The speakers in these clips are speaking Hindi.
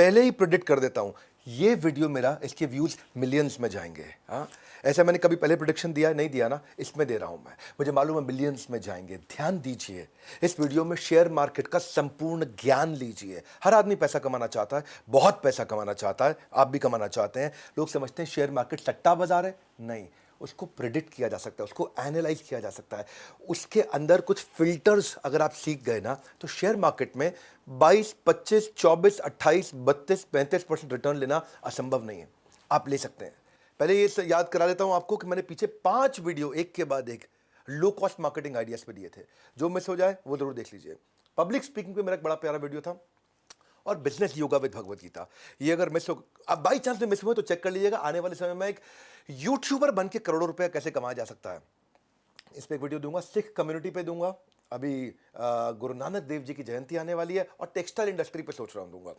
पहले ही प्रिडिक्ट कर देता हूं, ये वीडियो मेरा, इसके व्यूज मिलियंस में जाएंगे। हाँ, ऐसा मैंने कभी पहले प्रिडिक्शन दिया नहीं दिया ना, इसमें दे रहा हूं मैं, मुझे मालूम है मिलियंस में जाएंगे। ध्यान दीजिए, इस वीडियो में शेयर मार्केट का संपूर्ण ज्ञान लीजिए। हर आदमी पैसा कमाना चाहता है, बहुत पैसा कमाना चाहता है, आप भी कमाना चाहते हैं। लोग समझते हैं शेयर मार्केट सट्टा बाजार है, नहीं, उसको प्रिडिक्ट किया जा सकता है, उसको एनालाइज किया जा सकता है। उसके अंदर कुछ फिल्टर्स अगर आप सीख गए ना, तो शेयर मार्केट में 22, 25, 24, 28, 32, 35% रिटर्न लेना असंभव नहीं है। आप ले सकते हैं। पहले ये याद करा देता हूं आपको कि मैंने पीछे 5 वीडियो एक के बाद एक लो कॉस्ट मार्केटिंग आइडियाज पे दिए थे। जो मिस हो जाए वो जरूर देख लीजिए। पब्लिक स्पीकिंग पे मेरा एक बड़ा प्यारा वीडियो था, और business yoga with Bhagavad Gita. ये अगर मिस हो, अब बाई चांस में मिस हुए तो चेक कर लीजिएगा। आने वाले समय में एक यूट्यूबर बन के करोड़ों रुपया कैसे कमाया जा सकता है, इस पर एक वीडियो दूंगा। सिख कम्युनिटी पे दूंगा। अभी गुरु नानक देव जी की जयंती आने वाली है, और टेक्सटाइल इंडस्ट्री पे सोच रहा हूं दूंगा।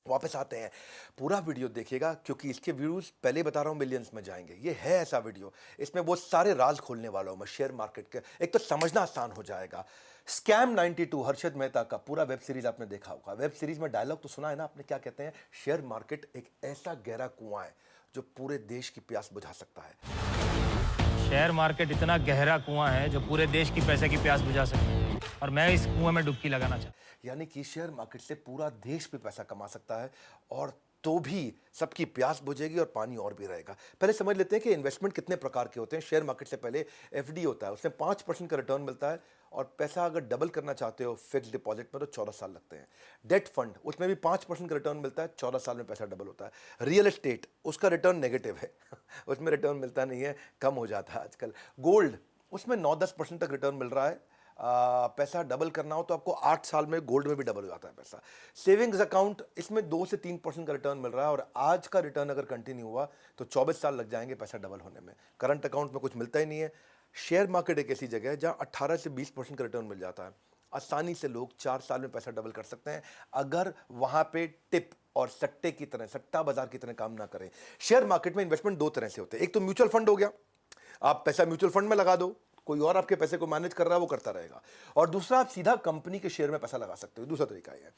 वापस आते हैं, पूरा वीडियो देखिएगा, क्योंकि इसके व्यूज पहले बता रहा हूं मिलियंस में जाएंगे। ये है ऐसा वीडियो, इसमें वो सारे राज खोलने वाला हूं मैं शेयर मार्केट के। एक तो समझना आसान हो जाएगा। स्कैम 92 हर्षद मेहता का पूरा वेब सीरीज आपने देखा होगा। वेब सीरीज में डायलॉग तो सुना है ना आपने, क्या कहते हैं? शेयर मार्केट एक ऐसा गहरा कुआं है जो पूरे देश की प्यास बुझा सकता है। शेयर मार्केट इतना गहरा कुआं है जो पूरे देश की पैसे की प्यास बुझा सकता है, और मैं इस कुएं में डुबकी लगाना चाहता हूं। यानी कि शेयर मार्केट से पूरा देश भी पैसा कमा सकता है, और तो भी सबकी प्यास बुझेगी और पानी और भी रहेगा। पहले समझ लेते हैं कि इन्वेस्टमेंट कितने प्रकार के होते हैं। शेयर मार्केट से पहले एफडी होता है, उसमें 5% का रिटर्न मिलता है, और पैसा अगर डबल करना चाहते हो फिक्स डिपॉजिट में तो 14 साल लगते हैं। डेट फंड, उसमें भी 5% का रिटर्न मिलता है, 14 साल में पैसा डबल होता है। रियल एस्टेट, उसका रिटर्न नेगेटिव है उसमें रिटर्न मिलता नहीं है, कम हो जाता है आजकल। गोल्ड, उसमें 9-10% तक रिटर्न मिल रहा है। पैसा डबल करना हो तो आपको 8 साल में गोल्ड में भी डबल हो जाता है पैसा। सेविंग्स अकाउंट, इसमें 2 से 3% का रिटर्न मिल रहा है, और आज का रिटर्न अगर कंटिन्यू हुआ तो 24 साल लग जाएंगे पैसा डबल होने में। करंट अकाउंट में कुछ मिलता ही नहीं है। शेयर मार्केट एक ऐसी जगह है जहां 18 से 20% का रिटर्न मिल जाता है। आसानी से लोग 4 साल में पैसा डबल कर सकते हैं, अगर वहां पे टिप और सट्टे की तरह, सट्टा बाजार की तरह काम ना करें। शेयर मार्केट में इन्वेस्टमेंट 2 तरह से होते हैं। एक तो म्यूचुअल फंड हो गया, आप पैसा म्यूचुअल फंड में लगा दो, कोई और आपके पैसे को मैनेज कर रहा है, वो करता रहेगा। और दूसरा, आप सीधा कंपनी के शेयर में पैसा लगा सकते हो। दूसरा तरीका है।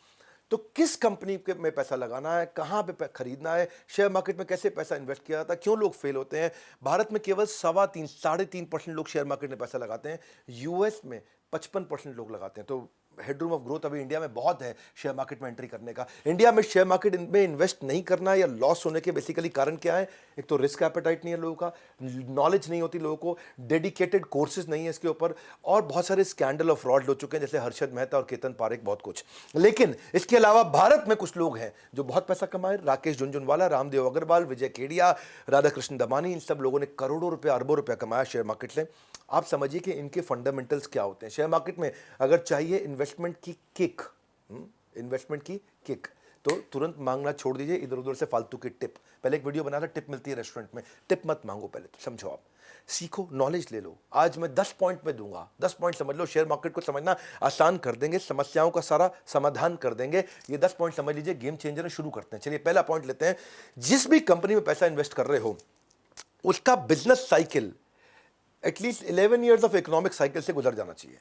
तो किस कंपनी के में पैसा लगाना है, कहां पे खरीदना है, शेयर मार्केट में कैसे पैसा इन्वेस्ट किया जाता है, क्यों लोग फेल होते हैं? भारत में केवल 3.25-3.5% लोग शेयर मार्केट में पैसा लगाते हैं। यूएस में 55% लोग लगाते हैं। तो हेडरूम ऑफ ग्रोथ अभी इंडिया में बहुत है शेयर मार्केट में एंट्री करने का। इंडिया में शेयर मार्केट में इन्वेस्ट नहीं करना या लॉस होने के बेसिकली कारण क्या है? एक तो रिस्क एपेटाइट नहीं है लोगों का, नॉलेज नहीं होती लोगों को, डेडिकेटेड कोर्सेज नहीं है इसके ऊपर, और बहुत सारे स्कैंडल और फ्रॉड हो चुके हैं, जैसे हर्षद मेहता और केतन पारेख, बहुत कुछ। लेकिन इसके अलावा भारत में कुछ लोग हैं जो बहुत पैसा कमाए। राकेश झुनझुनवाला, रामदेव अग्रवाल, विजय केडिया, राधाकृष्ण दमानी, इन सब लोगों ने करोड़ों रुपए, अरबों रुपया कमाया शेयर मार्केट से। आप समझिए कि इनके फंडामेंटल्स क्या होते हैं। शेयर मार्केट में अगर चाहिए इन्वेस्टमेंट की किक, इन्वेस्टमेंट की किक, तो तुरंत मांगना छोड़ दीजिए इधर उधर से फालतू की टिप। पहले एक वीडियो बनाया था, टिप मिलती है रेस्टोरेंट में, टिप मत मांगो, पहले तो समझो, आप सीखो, नॉलेज ले लो। आज मैं 10 पॉइंट में दूंगा, 10 पॉइंट समझ लो, शेयर मार्केट को समझना आसान कर देंगे, समस्याओं का सारा समाधान कर देंगे। ये 10 पॉइंट समझ लीजिए, गेम चेंजर है। शुरू करते हैं। चलिए पहला पॉइंट लेते हैं। जिस भी कंपनी में पैसा इन्वेस्ट कर रहे हो, उसका business cycle at least 11 years of economic cycle से गुजर जाना चाहिए।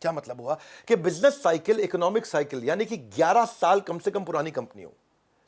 क्या मतलब हुआ कि बिजनेस साइकिल, इकोनॉमिक साइकिल, यानी कि 11 साल कम से कम पुरानी कंपनी हो,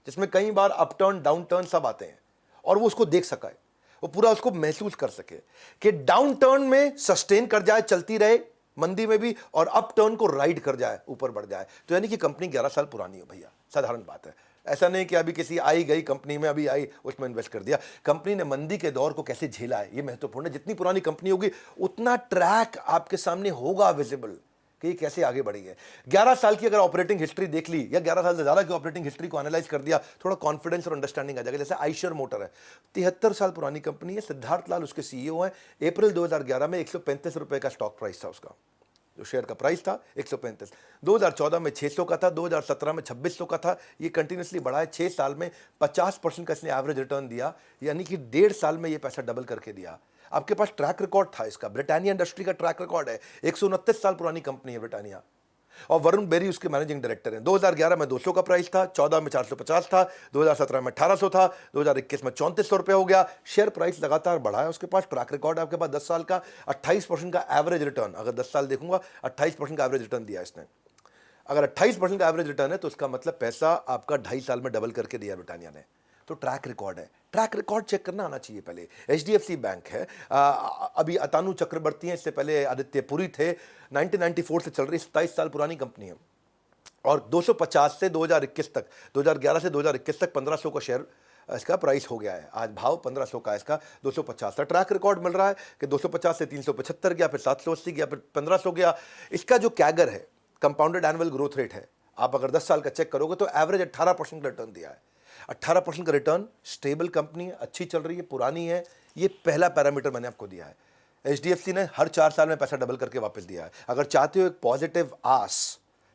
जिसमें कई बार अप टर्न डाउन टर्न सब आते हैं, और वो उसको देख सका है, वो पूरा उसको महसूस कर सके कि डाउन टर्न में सस्टेन कर जाए, चलती रहे मंदी में भी, और अप टर्न को राइड कर जाए, ऊपर बढ़ जाए। तो यानी कि कंपनी 11 साल पुरानी हो भैया, साधारण बात है। ऐसा नहीं कि अभी किसी आई गई कंपनी में अभी आई उसमें इन्वेस्ट कर दिया। कंपनी ने मंदी के दौर को कैसे झेला है, ये महत्वपूर्ण है। जितनी पुरानी कंपनी होगी उतना ट्रैक आपके सामने होगा विजिबल कि ये कैसे आगे बढ़ी है। 11 साल की अगर ऑपरेटिंग हिस्ट्री देख ली, या 11 साल से ज्यादा की ऑपरेटिंग हिस्ट्री को एनालाइज कर दिया, थोड़ा कॉन्फिडेंस और अंडरस्टैंडिंग आ जाएगा। जैसे आइशर मोटर है, 73 साल पुरानी कंपनी है, सिद्धार्थ लाल उसके सीईओ हैं। अप्रैल 2011 में 135 रुपए का स्टॉक प्राइस था उसका, जो शेयर का प्राइस था 135। 2014 में 600 का था, 2017 में 2600 का था। ये कंटिन्यूसली बढ़ा है। 6 साल में 50% का इसने एवरेज रिटर्न दिया, यानी कि 1.5 साल में ये पैसा डबल करके दिया। आपके पास ट्रैक रिकॉर्ड था इसका। ब्रिटानिया इंडस्ट्री का ट्रैक रिकॉर्ड है, 129 साल पुरानी कंपनी है ब्रिटानिया, और वरुण बेरी उसके मैनेजिंग डायरेक्टर हैं। 2011 में 200 का प्राइस था, 14 में 450 था, 2017 में 1800 था, 2021 में 3400 रुपये हो गया। शेयर प्राइस लगातार बढ़ा है। उसके पास ट्रैक रिकॉर्ड है आपके पास 10 साल का, 28% का एवरेज रिटर्न। अगर 10 साल देखूंगा 28% का एवरेज रिटर्न दिया इसने। अगर 28% का एवरेज रिटर्न है तो उसका मतलब पैसा आपका 2.5 साल में डबल करके दिया ब्रिटानिया ने। तो ट्रैक रिकॉर्ड है, ट्रैक रिकॉर्ड चेक करना आना चाहिए पहले। एचडीएफसी बैंक है, अभी अतानु चक्रवर्ती हैं, इससे पहले आदित्य पुरी थे, 1994 से चल रही 27 साल पुरानी कंपनी है और 250 से 2021 तक, 2011 से 2021 तक 1500 का शेयर इसका प्राइस हो गया है। आज भाव 1500 का, इसका 250 का ट्रैक रिकॉर्ड मिल रहा है कि 250 से 375 गया, फिर 780 गया, फिर 1500 गया। इसका जो कैगर है, कंपाउंडेड एनुअल ग्रोथ रेट है, आप अगर 10 साल का चेक करोगे तो एवरेज 18% का रिटर्न दिया है। 18% का रिटर्न, स्टेबल कंपनी है, अच्छी चल रही है, पुरानी है, ये पहला पैरामीटर मैंने आपको दिया है। एचडीएफसी ने हर 4 साल में पैसा डबल करके वापस दिया है। अगर चाहते हो एक पॉजिटिव आस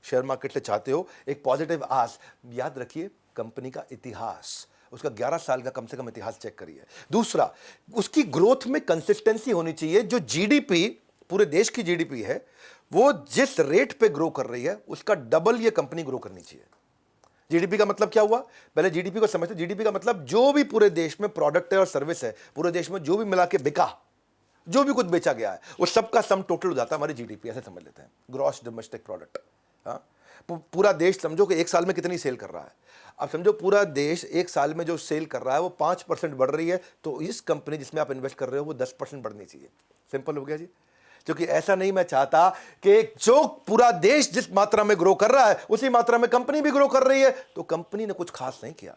शेयर मार्केट से, चाहते हो एक पॉजिटिव आस, याद रखिए कंपनी का इतिहास, उसका 11 साल का कम से कम इतिहास चेक करिए। दूसरा, उसकी ग्रोथ में कंसिस्टेंसी होनी चाहिए। जो जीडीपी, पूरे देश की जीडीपी है, वो जिस रेट पे ग्रो कर रही है उसका डबल ये कंपनी ग्रो करनी चाहिए। जीडीपी का मतलब क्या हुआ, पहले जीडीपी को समझते। जीडीपी का मतलब जो भी पूरे देश में प्रोडक्ट है और सर्विस है, पूरे देश में जो भी मिला के बिका, जो भी कुछ बेचा गया है, उस सबका सम टोटल हो जाता है हमारी जीडीपी, ऐसे समझ लेते हैं, ग्रॉस डोमेस्टिक प्रोडक्ट। हाँ, पूरा देश समझो कि एक साल में कितनी सेल कर रहा है। अब समझो पूरा देश एक साल में जो सेल कर रहा है वो 5% बढ़ रही है, तो इस कंपनी जिसमें आप इन्वेस्ट कर रहे हो वो 10% बढ़नी चाहिए। सिंपल हो गया जी। क्योंकि ऐसा नहीं मैं चाहता कि जो पूरा देश जिस मात्रा में ग्रो कर रहा है उसी मात्रा में कंपनी भी ग्रो कर रही है, तो कंपनी ने कुछ खास नहीं किया।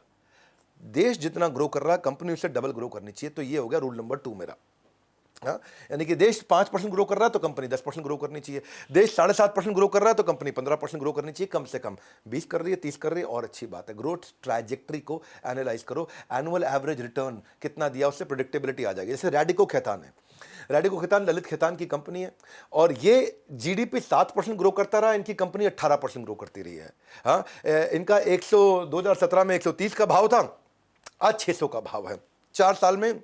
देश जितना ग्रो कर रहा है कंपनी उससे डबल ग्रो करनी चाहिए। तो ये हो गया रूल नंबर 2 मेरा। हाँ, यानी कि देश 5% ग्रो कर रहा है तो कंपनी 10% ग्रो करनी चाहिए। देश 7.5% ग्रो कर रहा है तो कंपनी 15% ग्रो करनी चाहिए। कम से कम 20 कर रही है, 30 कर रही है, और अच्छी बात है। ग्रोथ ट्रैजेक्टरी को एनालाइज करो, एनुअल एवरेज रिटर्न कितना दिया, उससे प्रेडिक्टेबिलिटी आ जाएगी। जैसे रैडिको खैतान है, रैडिको खैतान ललित खैतान की कंपनी है और ये जीडीपी 7% ग्रो करता रहा, इनकी कंपनी 18% ग्रो करती रही है। हाँ, इनका 2017 में 130 का भाव था, आज 600 का भाव है। 4 साल में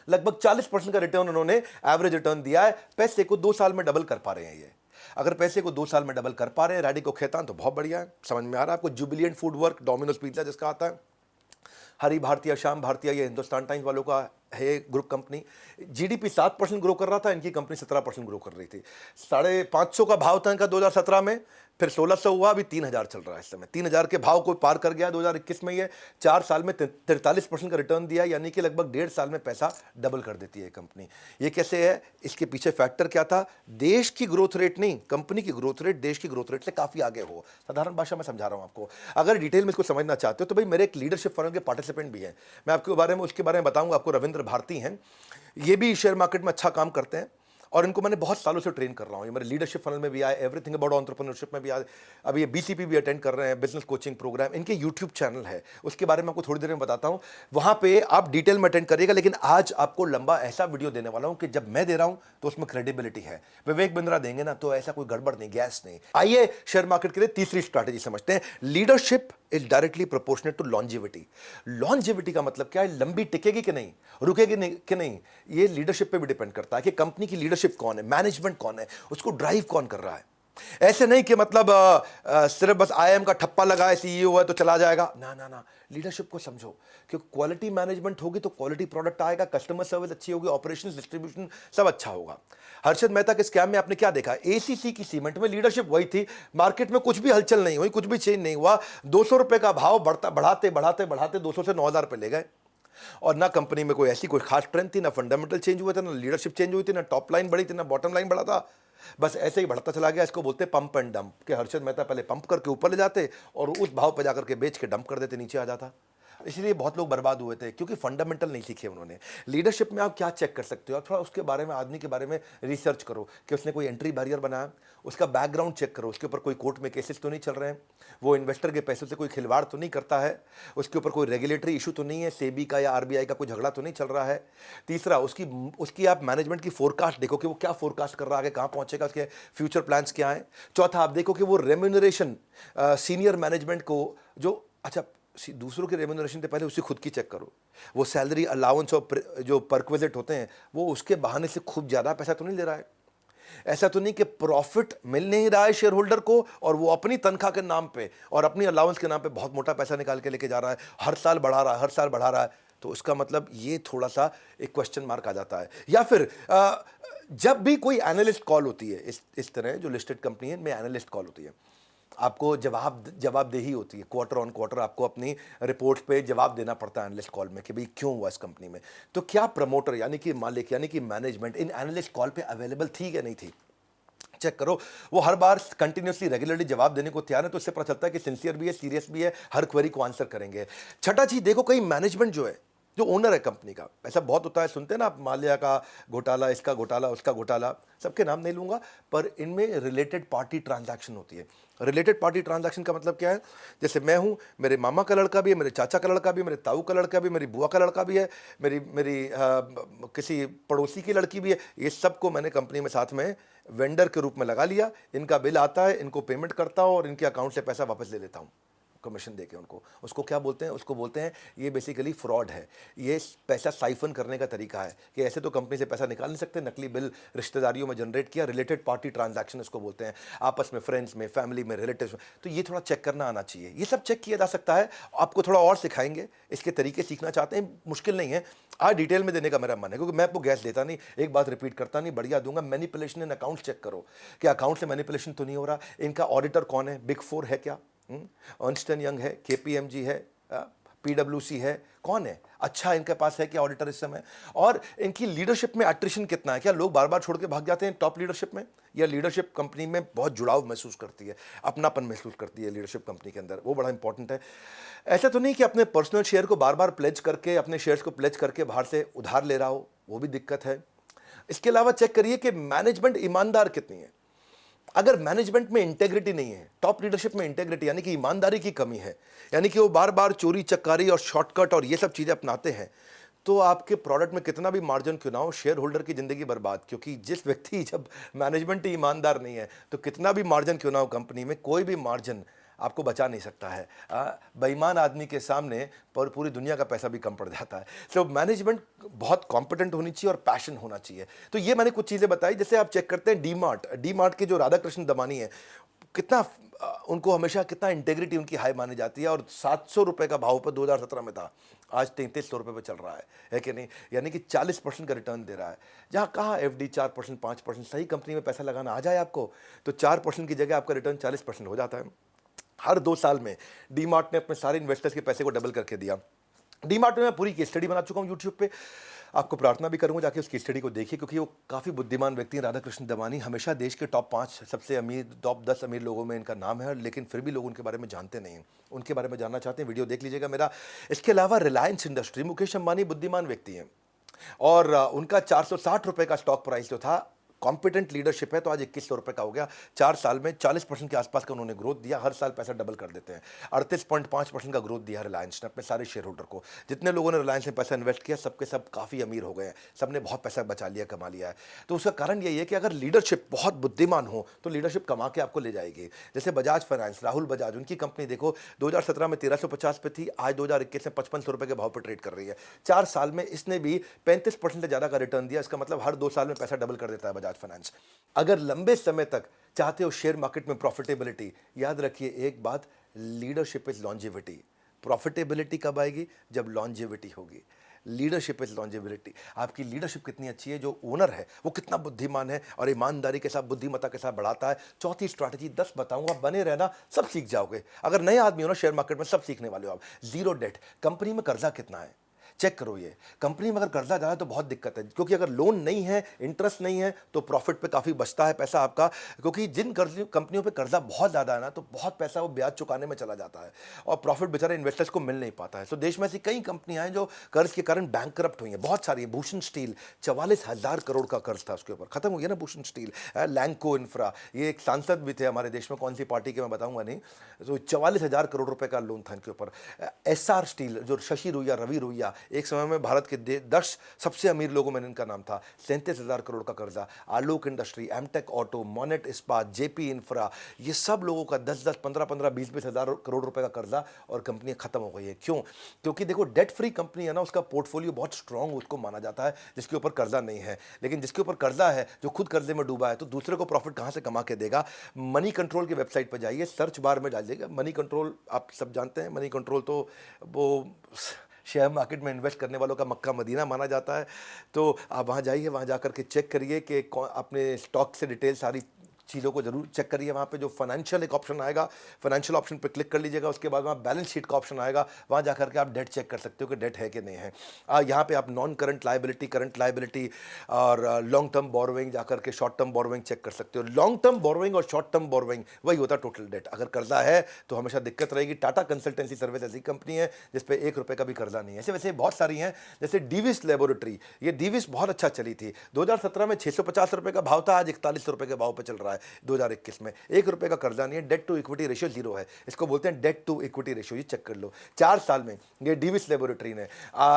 लगभग 40% का रिटर्न उन्होंने एवरेज रिटर्न दिया है। पैसे को 2 साल में डबल कर पा रहे हैं ये। अगर पैसे को 2 साल में डबल कर पा रहे हैं रैडिको खैतान, तो बहुत बढ़िया है। समझ में आ रहा है आपको। जुबिलिएंट फूड वर्क, डोमिनोज पिज्जा जिसका आता है, हरी भारतीय, श्याम भारतीय, ये हिंदुस्तान टाइम्स वालों का है ग्रुप कंपनी। जीडीपी 7% ग्रो कर रहा था, इनकी कंपनी 17% ग्रो कर रही थी। 550 का भाव था इनका 2017 में, फिर 1600 हुआ, अभी 3000 चल रहा है इस समय। 3000 के भाव को पार कर गया 2021 में। ये 4 साल में 43% का रिटर्न दिया, यानी कि लगभग 1.5 साल में पैसा डबल कर देती है कंपनी। ये कैसे है, इसके पीछे फैक्टर क्या था? देश की ग्रोथ रेट नहीं, कंपनी की ग्रोथ रेट देश की ग्रोथ रेट से काफी आगे हो। साधारण भाषा में समझा रहा हूं आपको। अगर डिटेल में इसको समझना चाहते हो तो भाई मेरे एक लीडरशिप फर्म के पार्टिसिपेंट भी हैं, मैं आपके बारे में उसके बारे में बताऊंगा आपको। रविंद्र भारती हैं, ये भी शेयर मार्केट में अच्छा काम करते हैं और इनको मैंने बहुत सालों से ट्रेन कर रहा हूँ। ये मेरे लीडरशिप फनल में भी आए, एवरीथिंग अबाउट एंटरप्रेन्योरशिप में भी आए, अभी ये बीसीपी भी अटेंड कर रहे हैं, बिजनेस कोचिंग प्रोग्राम। इनके यूट्यूब चैनल है, उसके बारे में आपको थोड़ी देर में बताता हूँ। वहाँ पे आप डिटेल में अटेंड करिएगा, लेकिन आज आपको लंबा ऐसा वीडियो देने वाला हूँ कि जब मैं दे रहा हूँ तो उसमें क्रेडिबिलिटी है। विवेक बिंद्रा देंगे ना तो ऐसा कोई गड़बड़ नहीं, गैस नहीं। आइए शेयर मार्केट के लिए तीसरी स्ट्रैटेजी समझते हैं। Leadership is directly proportionate to longevity. Longevity का मतलब क्या है? लंबी टिकेगी कि नहीं, रुकेगी नहीं कि नहीं, ये लीडरशिप पे भी डिपेंड करता है कि कंपनी की लीडरशिप कौन है, मैनेजमेंट कौन है, उसको ड्राइव कौन कर रहा है। ऐसे नहीं कि मतलब सिर्फ बस आईएम का ठप्पा लगा है, सीईओ है तो चला जाएगा। ना ना ना, लीडरशिप को समझो, क्योंकि क्वालिटी मैनेजमेंट होगी तो क्वालिटी प्रोडक्ट आएगा, कस्टमर सर्विस अच्छी होगी, ऑपरेशंस, डिस्ट्रीब्यूशन सब अच्छा होगा। हर्षद मेहता के स्कैम में आपने क्या देखा? एसीसी की सीमेंट में लीडरशिप वही थी, मार्केट में कुछ भी हलचल नहीं हुई, कुछ भी चेंज नहीं हुआ। 200 रुपए का भाव बढ़ाते बढ़ाते बढ़ाते 200 से 9000 पे ले गए, और ना कंपनी में कोई ऐसी कोई खास ट्रेंड थी, ना फंडामेंटल चेंज हुए थे, ना लीडरशिप चेंज हुई थी, ना टॉप लाइन बढ़ी थी, ना बॉटम लाइन बढ़ा था। बस ऐसे ही बढ़ता चला गया। इसको बोलते पंप एंड डंप, कि हर्षद मेहता पहले पंप करके ऊपर ले जाते और उस भाव पर जाकर के बेच के डंप कर देते, नीचे आ जाता। इसलिए बहुत लोग बर्बाद हुए थे, क्योंकि फंडामेंटल नहीं सीखे उन्होंने। लीडरशिप में आप क्या चेक कर सकते हो? आप थोड़ा उसके बारे में, आदमी के बारे में रिसर्च करो कि उसने कोई एंट्री बैरियर बनाया, उसका बैकग्राउंड चेक करो, उसके ऊपर कोई कोर्ट में केसेस तो नहीं चल रहे हैं, वो इन्वेस्टर के पैसों से कोई खिलवाड़ तो नहीं करता है, उसके ऊपर कोई रेगुलेटरी इशू तो नहीं है, सेबी का या आरबीआई का कोई झगड़ा तो नहीं चल रहा है। तीसरा, उसकी आप मैनेजमेंट की फोरकास्ट देखो कि वो क्या फोरकास्ट कर रहा है, आगे कहाँ पहुंचेगा, उसके फ्यूचर प्लान्स क्या हैं। चौथा, आप देखो कि वो रेम्यूनरेशन सीनियर मैनेजमेंट को जो, अच्छा दूसरों के रेम्यूनरेशन से पहले उसकी खुद की चेक करो। वो सैलरी अलाउंस और जो परक्विजिट होते हैं वो उसके बहाने से खूब ज़्यादा पैसा तो नहीं ले रहा है। ऐसा तो नहीं कि प्रॉफिट मिल नहीं रहा है शेयर होल्डर को और वो अपनी तनख्वाह के नाम पे और अपनी अलाउंस के नाम पे बहुत मोटा पैसा निकाल के लेके जा रहा है, हर साल बढ़ा रहा है, हर साल बढ़ा रहा है। तो उसका मतलब ये थोड़ा सा एक क्वेश्चन मार्क आ जाता है। या फिर जब भी कोई एनालिस्ट कॉल होती है, इस तरह जो लिस्टेड कंपनी है इनमें एनालिस्ट कॉल होती है, आपको जवाबदेही होती है, क्वार्टर ऑन क्वार्टर आपको अपनी रिपोर्ट्स पे जवाब देना पड़ता है एनालिस्ट कॉल में कि भाई क्यों हुआ इस कंपनी में। तो क्या प्रमोटर यानी कि मालिक यानी कि मैनेजमेंट इन एनालिस्ट कॉल पे अवेलेबल थी या नहीं थी? चेक करो। वो हर बार कंटिन्यूसली रेगुलरली जवाब देने को तैयार है, तो इससे पता चलता है कि सिंसियर भी है, सीरियस भी है, हर क्वेरी को आंसर करेंगे। छठा चीज देखो, कहीं मैनेजमेंट जो है, जो ओनर है कंपनी का, ऐसा बहुत होता है, सुनते हैं ना आप, माल्या का घोटाला, इसका घोटाला, उसका घोटाला, सबके नाम नहीं लूंगा, पर इनमें रिलेटेड पार्टी ट्रांजैक्शन होती है। रिलेटेड पार्टी ट्रांजैक्शन का मतलब क्या है? जैसे मैं हूं, मेरे मामा का लड़का भी है, मेरे चाचा का लड़का भी है, मेरे ताऊ का लड़का भी है, मेरी बुआ का लड़का भी है, मेरी मेरी किसी पड़ोसी की लड़की भी है। ये सबको मैंने कंपनी में साथ में वेंडर के रूप में लगा लिया। इनका बिल आता है, इनको पेमेंट करता हूं और इनके अकाउंट से पैसा वापस ले लेता हूं कमीशन देके उनको। उसको क्या बोलते हैं? उसको बोलते हैं, ये बेसिकली फ्रॉड है। ये पैसा साइफन करने का तरीका है कि ऐसे तो कंपनी से पैसा निकाल नहीं सकते, नकली बिल रिश्तेदारियों में जनरेट किया, रिलेटेड पार्टी ट्रांजैक्शन इसको बोलते हैं, आपस में, फ्रेंड्स में, फैमिली में, रिलेटिव्स में। तो ये थोड़ा चेक करना आना चाहिए। ये सब चेक किया जा सकता है। आपको थोड़ा और सिखाएंगे, इसके तरीके सीखना चाहते हैं, मुश्किल नहीं है। आज डिटेल में देने का मेरा मन है, क्योंकि मैं आपको गैस देता नहीं, एक बात रिपीट करता नहीं, बढ़िया दूंगा। मैनिपुलेशन इन अकाउंट चेक करो कि अकाउंट से मैनिपुलेशन तो नहीं हो रहा। इनका ऑडिटर कौन है? बिग फोर है क्या? अर्न्स्ट एंड यंग है, केपीएमजी है, पीडब्ल्यूसी है, कौन है? अच्छा इनके पास है क्या ऑडिटर इस समय? और इनकी लीडरशिप में एट्रिशन कितना है? क्या लोग बार बार छोड़ के भाग जाते हैं टॉप लीडरशिप में, या लीडरशिप कंपनी में बहुत जुड़ाव महसूस करती है, अपनापन महसूस करती है लीडरशिप कंपनी के अंदर? वो बड़ा इंपॉर्टेंट है। ऐसा तो नहीं कि अपने पर्सनल शेयर को बार बार प्लेज करके, अपने शेयर्स को प्लेज करके बाहर से उधार ले रहा हो, वो भी दिक्कत है। इसके अलावा चेक करिए कि मैनेजमेंट ईमानदार कितनी है। अगर मैनेजमेंट में इंटेग्रिटी नहीं है, टॉप लीडरशिप में इंटेग्रिटी यानी कि ईमानदारी की कमी है, यानी कि वो बार बार चोरी चक्कारी और शॉर्टकट और ये सब चीज़ें अपनाते हैं, तो आपके प्रोडक्ट में कितना भी मार्जिन क्यों ना हो, शेयर होल्डर की जिंदगी बर्बाद। क्योंकि जिस व्यक्ति, जब मैनेजमेंट ही ईमानदार नहीं है, तो कितना भी मार्जिन क्यों ना हो कंपनी में, कोई भी मार्जिन आपको बचा नहीं सकता है। बेईमान आदमी के सामने पर पूरी दुनिया का पैसा भी कम पड़ जाता है। सो मैनेजमेंट बहुत कॉम्पिटेंट होनी चाहिए और पैशन होना चाहिए। तो ये मैंने कुछ चीज़ें बताई। जैसे आप चेक करते हैं डी मार्ट के जो राधा कृष्ण दमानी है, कितना उनको हमेशा कितना इंटेग्रिटी उनकी हाई मानी जाती है, और 700 रुपये का भाव पर 2017 में था, आज 3300 रुपये पर चल रहा है कि नहीं? यानी कि 40% का रिटर्न दे रहा है। जहाँ कहाँ एफडी 4%, 5%, सही कंपनी में पैसा लगाना आ जाए आपको, तो 4% की जगह आपका रिटर्न 40% हो जाता है। हर 2 साल में डी मार्ट ने अपने सारे इन्वेस्टर्स के पैसे को डबल करके दिया। डी मार्ट में मैं पूरी केस स्टडी बना चुका हूँ यूट्यूब पे, आपको प्रार्थना भी करूंगा जाके उस केस स्टडी को देखिए, क्योंकि वो काफ़ी बुद्धिमान व्यक्ति हैं। राधा कृष्ण दमानी हमेशा देश के टॉप 5 सबसे अमीर, टॉप 10 अमीर लोगों में इनका नाम है, लेकिन फिर भी लोग उनके बारे में जानते नहीं हैं। उनके बारे में जानना चाहते हैं, वीडियो देख लीजिएगा मेरा। इसके अलावा रिलायंस इंडस्ट्री, मुकेश अंबानी बुद्धिमान व्यक्ति हैं, और उनका 460 रुपये का स्टॉक प्राइस जो था, कॉम्पिटेंट लीडरशिप है, तो आज 2100 रुपये का हो गया। 4 साल में 40% के आसपास का उन्होंने ग्रोथ दिया। हर साल पैसा डबल कर देते हैं। 38.5% का ग्रोथ दिया रिलायंस ने अपने सारे शेयर होल्डर को। जितने लोगों ने रिलायंस में पैसा इन्वेस्ट किया, सबके सब काफ़ी अमीर हो गए हैं, सबने बहुत पैसा बचा लिया, कमा लिया है। तो उसका कारण यही है कि अगर लीडरशिप बहुत बुद्धिमान हो, तो लीडरशिप कमा के आपको ले जाएगी। जैसे बजाज फाइनेंस, राहुल बजाज, उनकी कंपनी देखो 2017 में 1350 पे थी, आज 2021 में 5500 रुपये के भाव पर ट्रेड कर रही है। 4 साल में इसने भी 35% से ज़्यादा का रिटर्न दिया। इसका मतलब हर 2 साल में पैसा डबल कर देता है बजाज फाइनेंस। अगर लंबे समय तक चाहते हो शेयर मार्केट में प्रॉफिटेबिलिटी, याद रखिए एक बात, लीडरशिप इज लॉन्जेविटी। प्रॉफिटेबिलिटी कब आएगी? जब लॉन्जेविटी होगी। Leadership is longevity. आपकी लीडरशिप कितनी अच्छी है, जो ओनर है वो कितना बुद्धिमान है और ईमानदारी के साथ, बुद्धिमत्ता के साथ बढ़ाता है। चौथी स्ट्रैटेजी 10 बताऊंगा, बने रहना, सब सीख जाओगे। अगर नए आदमी हो ना शेयर मार्केट में, सब सीखने वाले हो आप। Zero date. कंपनी में कर्जा कितना है चेक करो। ये कंपनी में अगर कर्जा जा रहा है तो बहुत दिक्कत है, क्योंकि अगर लोन नहीं है, इंटरेस्ट नहीं है, तो प्रॉफिट पे काफ़ी बचता है पैसा आपका। क्योंकि जिन कंपनियों पे कर्जा बहुत ज़्यादा है ना, तो बहुत पैसा वो ब्याज चुकाने में चला जाता है, और प्रॉफिट बेचारे इन्वेस्टर्स को मिल नहीं पाता है। तो देश में ऐसी कई कंपनियां हैं जो कर्ज के कारण बैंकरप्ट हुई हैं, बहुत सारी। भूषण स्टील, 44,000 करोड़ का कर्ज था उसके ऊपर, खत्म हो गया ना भूषण स्टील। लैंको इंफ्रा, ये एक सांसद भी थे हमारे देश में, कौन सी पार्टी के मैं बताऊंगा नहीं, तो 44,000 करोड़ रुपए का लोन था इनके ऊपर। एसआर स्टील, जो शशि रुइया, रवि रुइया, एक समय में भारत के 10 सबसे अमीर लोगों में इनका नाम था, 37,000 करोड़ का कर्जा। आलोक इंडस्ट्री, एमटेक ऑटो, मोनेट इस्पात, जेपी इंफ्रा, ये सब लोगों का 10-10, 15-15, 20-20 हज़ार करोड़ रुपए का कर्जा, और कंपनी खत्म हो गई है। क्यों? क्योंकि देखो डेट फ्री कंपनी है ना, उसका पोर्टफोलियो बहुत स्ट्रांग उसको माना जाता है, जिसके ऊपर कर्जा नहीं है। लेकिन जिसके ऊपर कर्जा है, जो खुद कर्जे में डूबा है, तो दूसरे को प्रॉफिट कहां से कमा के देगा? मनी कंट्रोल की वेबसाइट पर जाइए, सर्च बार में डालिएगा मनी कंट्रोल। आप सब जानते हैं मनी कंट्रोल तो वो शेयर मार्केट में इन्वेस्ट करने वालों का मक्का मदीना माना जाता है। तो आप वहाँ जाइए, वहाँ जा कर के चेक करिए कि अपने स्टॉक से डिटेल सारी चीज़ों को जरूर चेक करिए। वहाँ पे जो फाइनेंशियल एक ऑप्शन आएगा, फाइनेंशियल ऑप्शन पे क्लिक कर लीजिएगा। उसके बाद वहाँ बैलेंस शीट का ऑप्शन आएगा, वहाँ जाकर के आप डेट चेक कर सकते हो कि डेट है कि नहीं है। यहाँ पे आप non current liability, current liability और लॉन्ग टर्म बोरोइंग जाकर के शॉर्ट टर्म बोरोइंग चेक कर सकते हो। लॉन्ग टर्म बोरोइंग और शॉर्ट टर्म बोरोइंग वही होता है टोटल डेट। अगर कर्जा है तो हमेशा दिक्कत रहेगी। टाटा कंसल्टेंसी सर्विस ऐसी कंपनी है जिसपे 1 रुपये का भी कर्जा नहीं है। ऐसे वैसे बहुत सारी हैं, जैसे डीविस लेबोरेटरी, ये डीविस बहुत अच्छा चली थी। 2017 में 650 रुपये का भाव था, आज 41 रुपये के भाव पे चल रहा है 2021 में। 1 रुपये का कर्जा नहीं है, डेट टू इक्विटी रेशियो 0 है। इसको बोलते हैं डेट टू इक्विटी रेशियो। ये चेक कर लो। 4 साल में ये डीविस लेबोरेटरी ने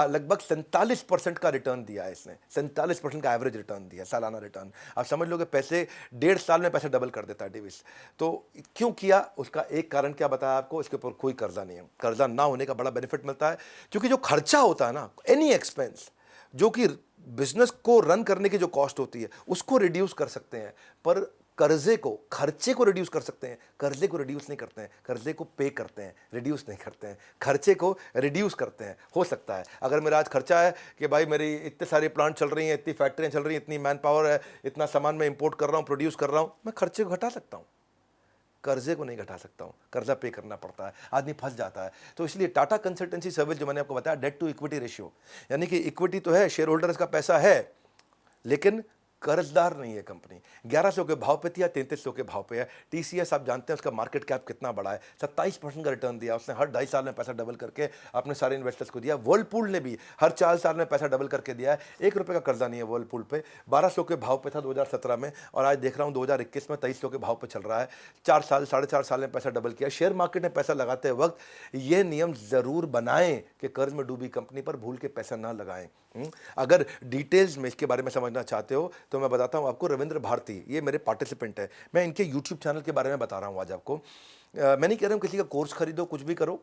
लगभग 47% का रिटर्न दिया है। इसने 47% का एवरेज रिटर्न दिया, सालाना रिटर्न। आप समझ लो कि पैसे 1.5 साल में पैसे डबल कर देता है डीविस। तो क्यों किया, उसका एक कारण क्या बताया आपको, इसके ऊपर कोई कर्जा नहीं है। कर्जा ना होने का बड़ा बेनिफिट मिलता है, क्योंकि जो खर्चा होता है ना, एनी एक्सपेंस जो कि बिजनेस को रन करने की जो कॉस्ट होती है उसको रिड्यूस कर सकते हैं, पर खर्चे को रिड्यूस कर सकते हैं। कर्जे को रिड्यूस नहीं करते हैं, कर्जे को पे करते हैं, रिड्यूस नहीं करते हैं। खर्चे को रिड्यूस करते हैं। हो सकता है अगर मेरा आज खर्चा है कि भाई मेरी इतने सारे प्लांट चल रही हैं, इतनी फैक्ट्रियाँ चल रही हैं, इतनी मैन पावर है, इतना सामान मैं इंपोर्ट कर रहा हूँ, प्रोड्यूस कर रहा हूँ, मैं खर्चे को घटा सकता हूँ, कर्जे को नहीं घटा सकता हूँ। कर्जा पे करना पड़ता है, आदमी फंस जाता है। तो इसलिए टाटा कंसल्टेंसी सर्विस जो मैंने आपको बताया, डेट टू इक्विटी रेशियो, यानी कि इक्विटी तो है, शेयर होल्डर्स का पैसा है, लेकिन कर्जदार नहीं है कंपनी। 1100 के भाव पे थी या 3300 के भाव पे है। टीसीएस आप जानते हैं उसका मार्केट कैप कितना बड़ा है, 27% का रिटर्न दिया उसने। हर 2.5 साल में पैसा डबल करके अपने सारे इन्वेस्टर्स को दिया। वर्लपूल ने भी हर 4 साल में पैसा डबल करके दिया है। 1 रुपये का कर्जा नहीं है वर्लपूल पे। 1200 के भाव पे था 2017 में, और आज देख रहा हूँ 2021 में 2300 के भाव पे चल रहा है। 4 साल 4.5 साल में पैसा डबल किया। शेयर मार्केट में पैसा लगाते वक्त ये नियम जरूर बनाएं कि कर्ज में डूबी कंपनी पर भूल के पैसा ना लगाएं। अगर डिटेल्स में इसके बारे में समझना चाहते हो तो मैं बताता हूँ आपको। रविंद्र भारती ये मेरे पार्टिसिपेंट है, मैं इनके यूट्यूब चैनल के बारे में बता रहा हूँ आज आपको। मैं नहीं कह रहा हूँ किसी का कोर्स खरीदो, कुछ भी करो।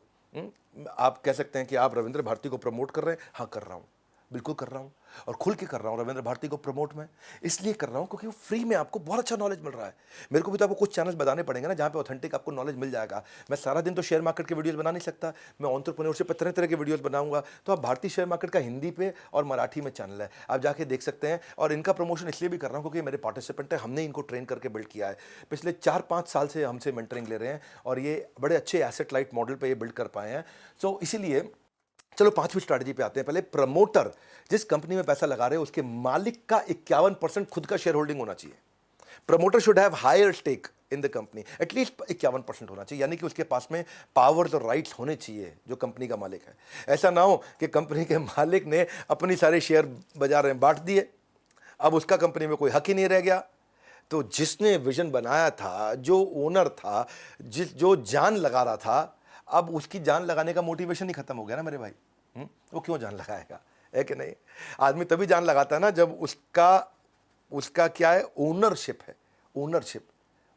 आप कह सकते हैं कि आप रविंद्र भारती को प्रमोट कर रहे हैं। हाँ, कर रहा हूँ, बिल्कुल कर रहा हूँ, और खुल के कर रहा हूँ। रविंद्र भारती को प्रमोट मैं इसलिए कर रहा हूँ क्योंकि वो फ्री में आपको बहुत अच्छा नॉलेज मिल रहा है। मेरे को भी तो आपको कुछ चैनल्स बताने पड़ेंगे ना जहाँ पे ऑथेंटिक आपको नॉलेज मिल जाएगा। मैं सारा दिन तो शेयर मार्केट के वीडियोस बना नहीं सकता, मैं एंटरप्रेन्योरशिप पे तरह तरह के वीडियोस बनाऊंगा। तो आप भारतीय शेयर मार्केट का हिंदी पे और मराठी में चैनल है, आप जाके देख सकते हैं। और इनका प्रमोशन इसलिए भी कर रहा हूँ क्योंकि मेरे पार्टिसिपेंट है, हमने इनको ट्रेन करके बिल्ड किया है। पिछले 4-5 साल से हमसे मेंटरिंग ले रहे हैं और ये बड़े अच्छे एसेट लाइट मॉडल पर ये बिल्ड कर पाए हैं। तो इसीलिए चलो 5वीं स्ट्रैटेजी पे आते हैं। पहले प्रमोटर जिस कंपनी में पैसा लगा रहे हैं उसके मालिक का 51% खुद का शेयर होल्डिंग होना चाहिए। Promoter should have higher stake in the company, at least 51% होना चाहिए, यानी कि उसके पास में पावर्स और राइट्स होने चाहिए जो कंपनी का मालिक है। ऐसा ना हो कि कंपनी के मालिक ने अपनी सारे शेयर बाजार में बांट दिए, अब उसका कंपनी में कोई हक ही नहीं रह गया। तो जिसने विजन बनाया था, जो ओनर था, जो जान लगा रहा था, अब उसकी जान लगाने का मोटिवेशन ही खत्म हो गया ना मेरे भाई। वो क्यों जान लगाएगा, है कि नहीं? आदमी तभी जान लगाता है ना जब उसका क्या है, ओनरशिप है। ओनरशिप,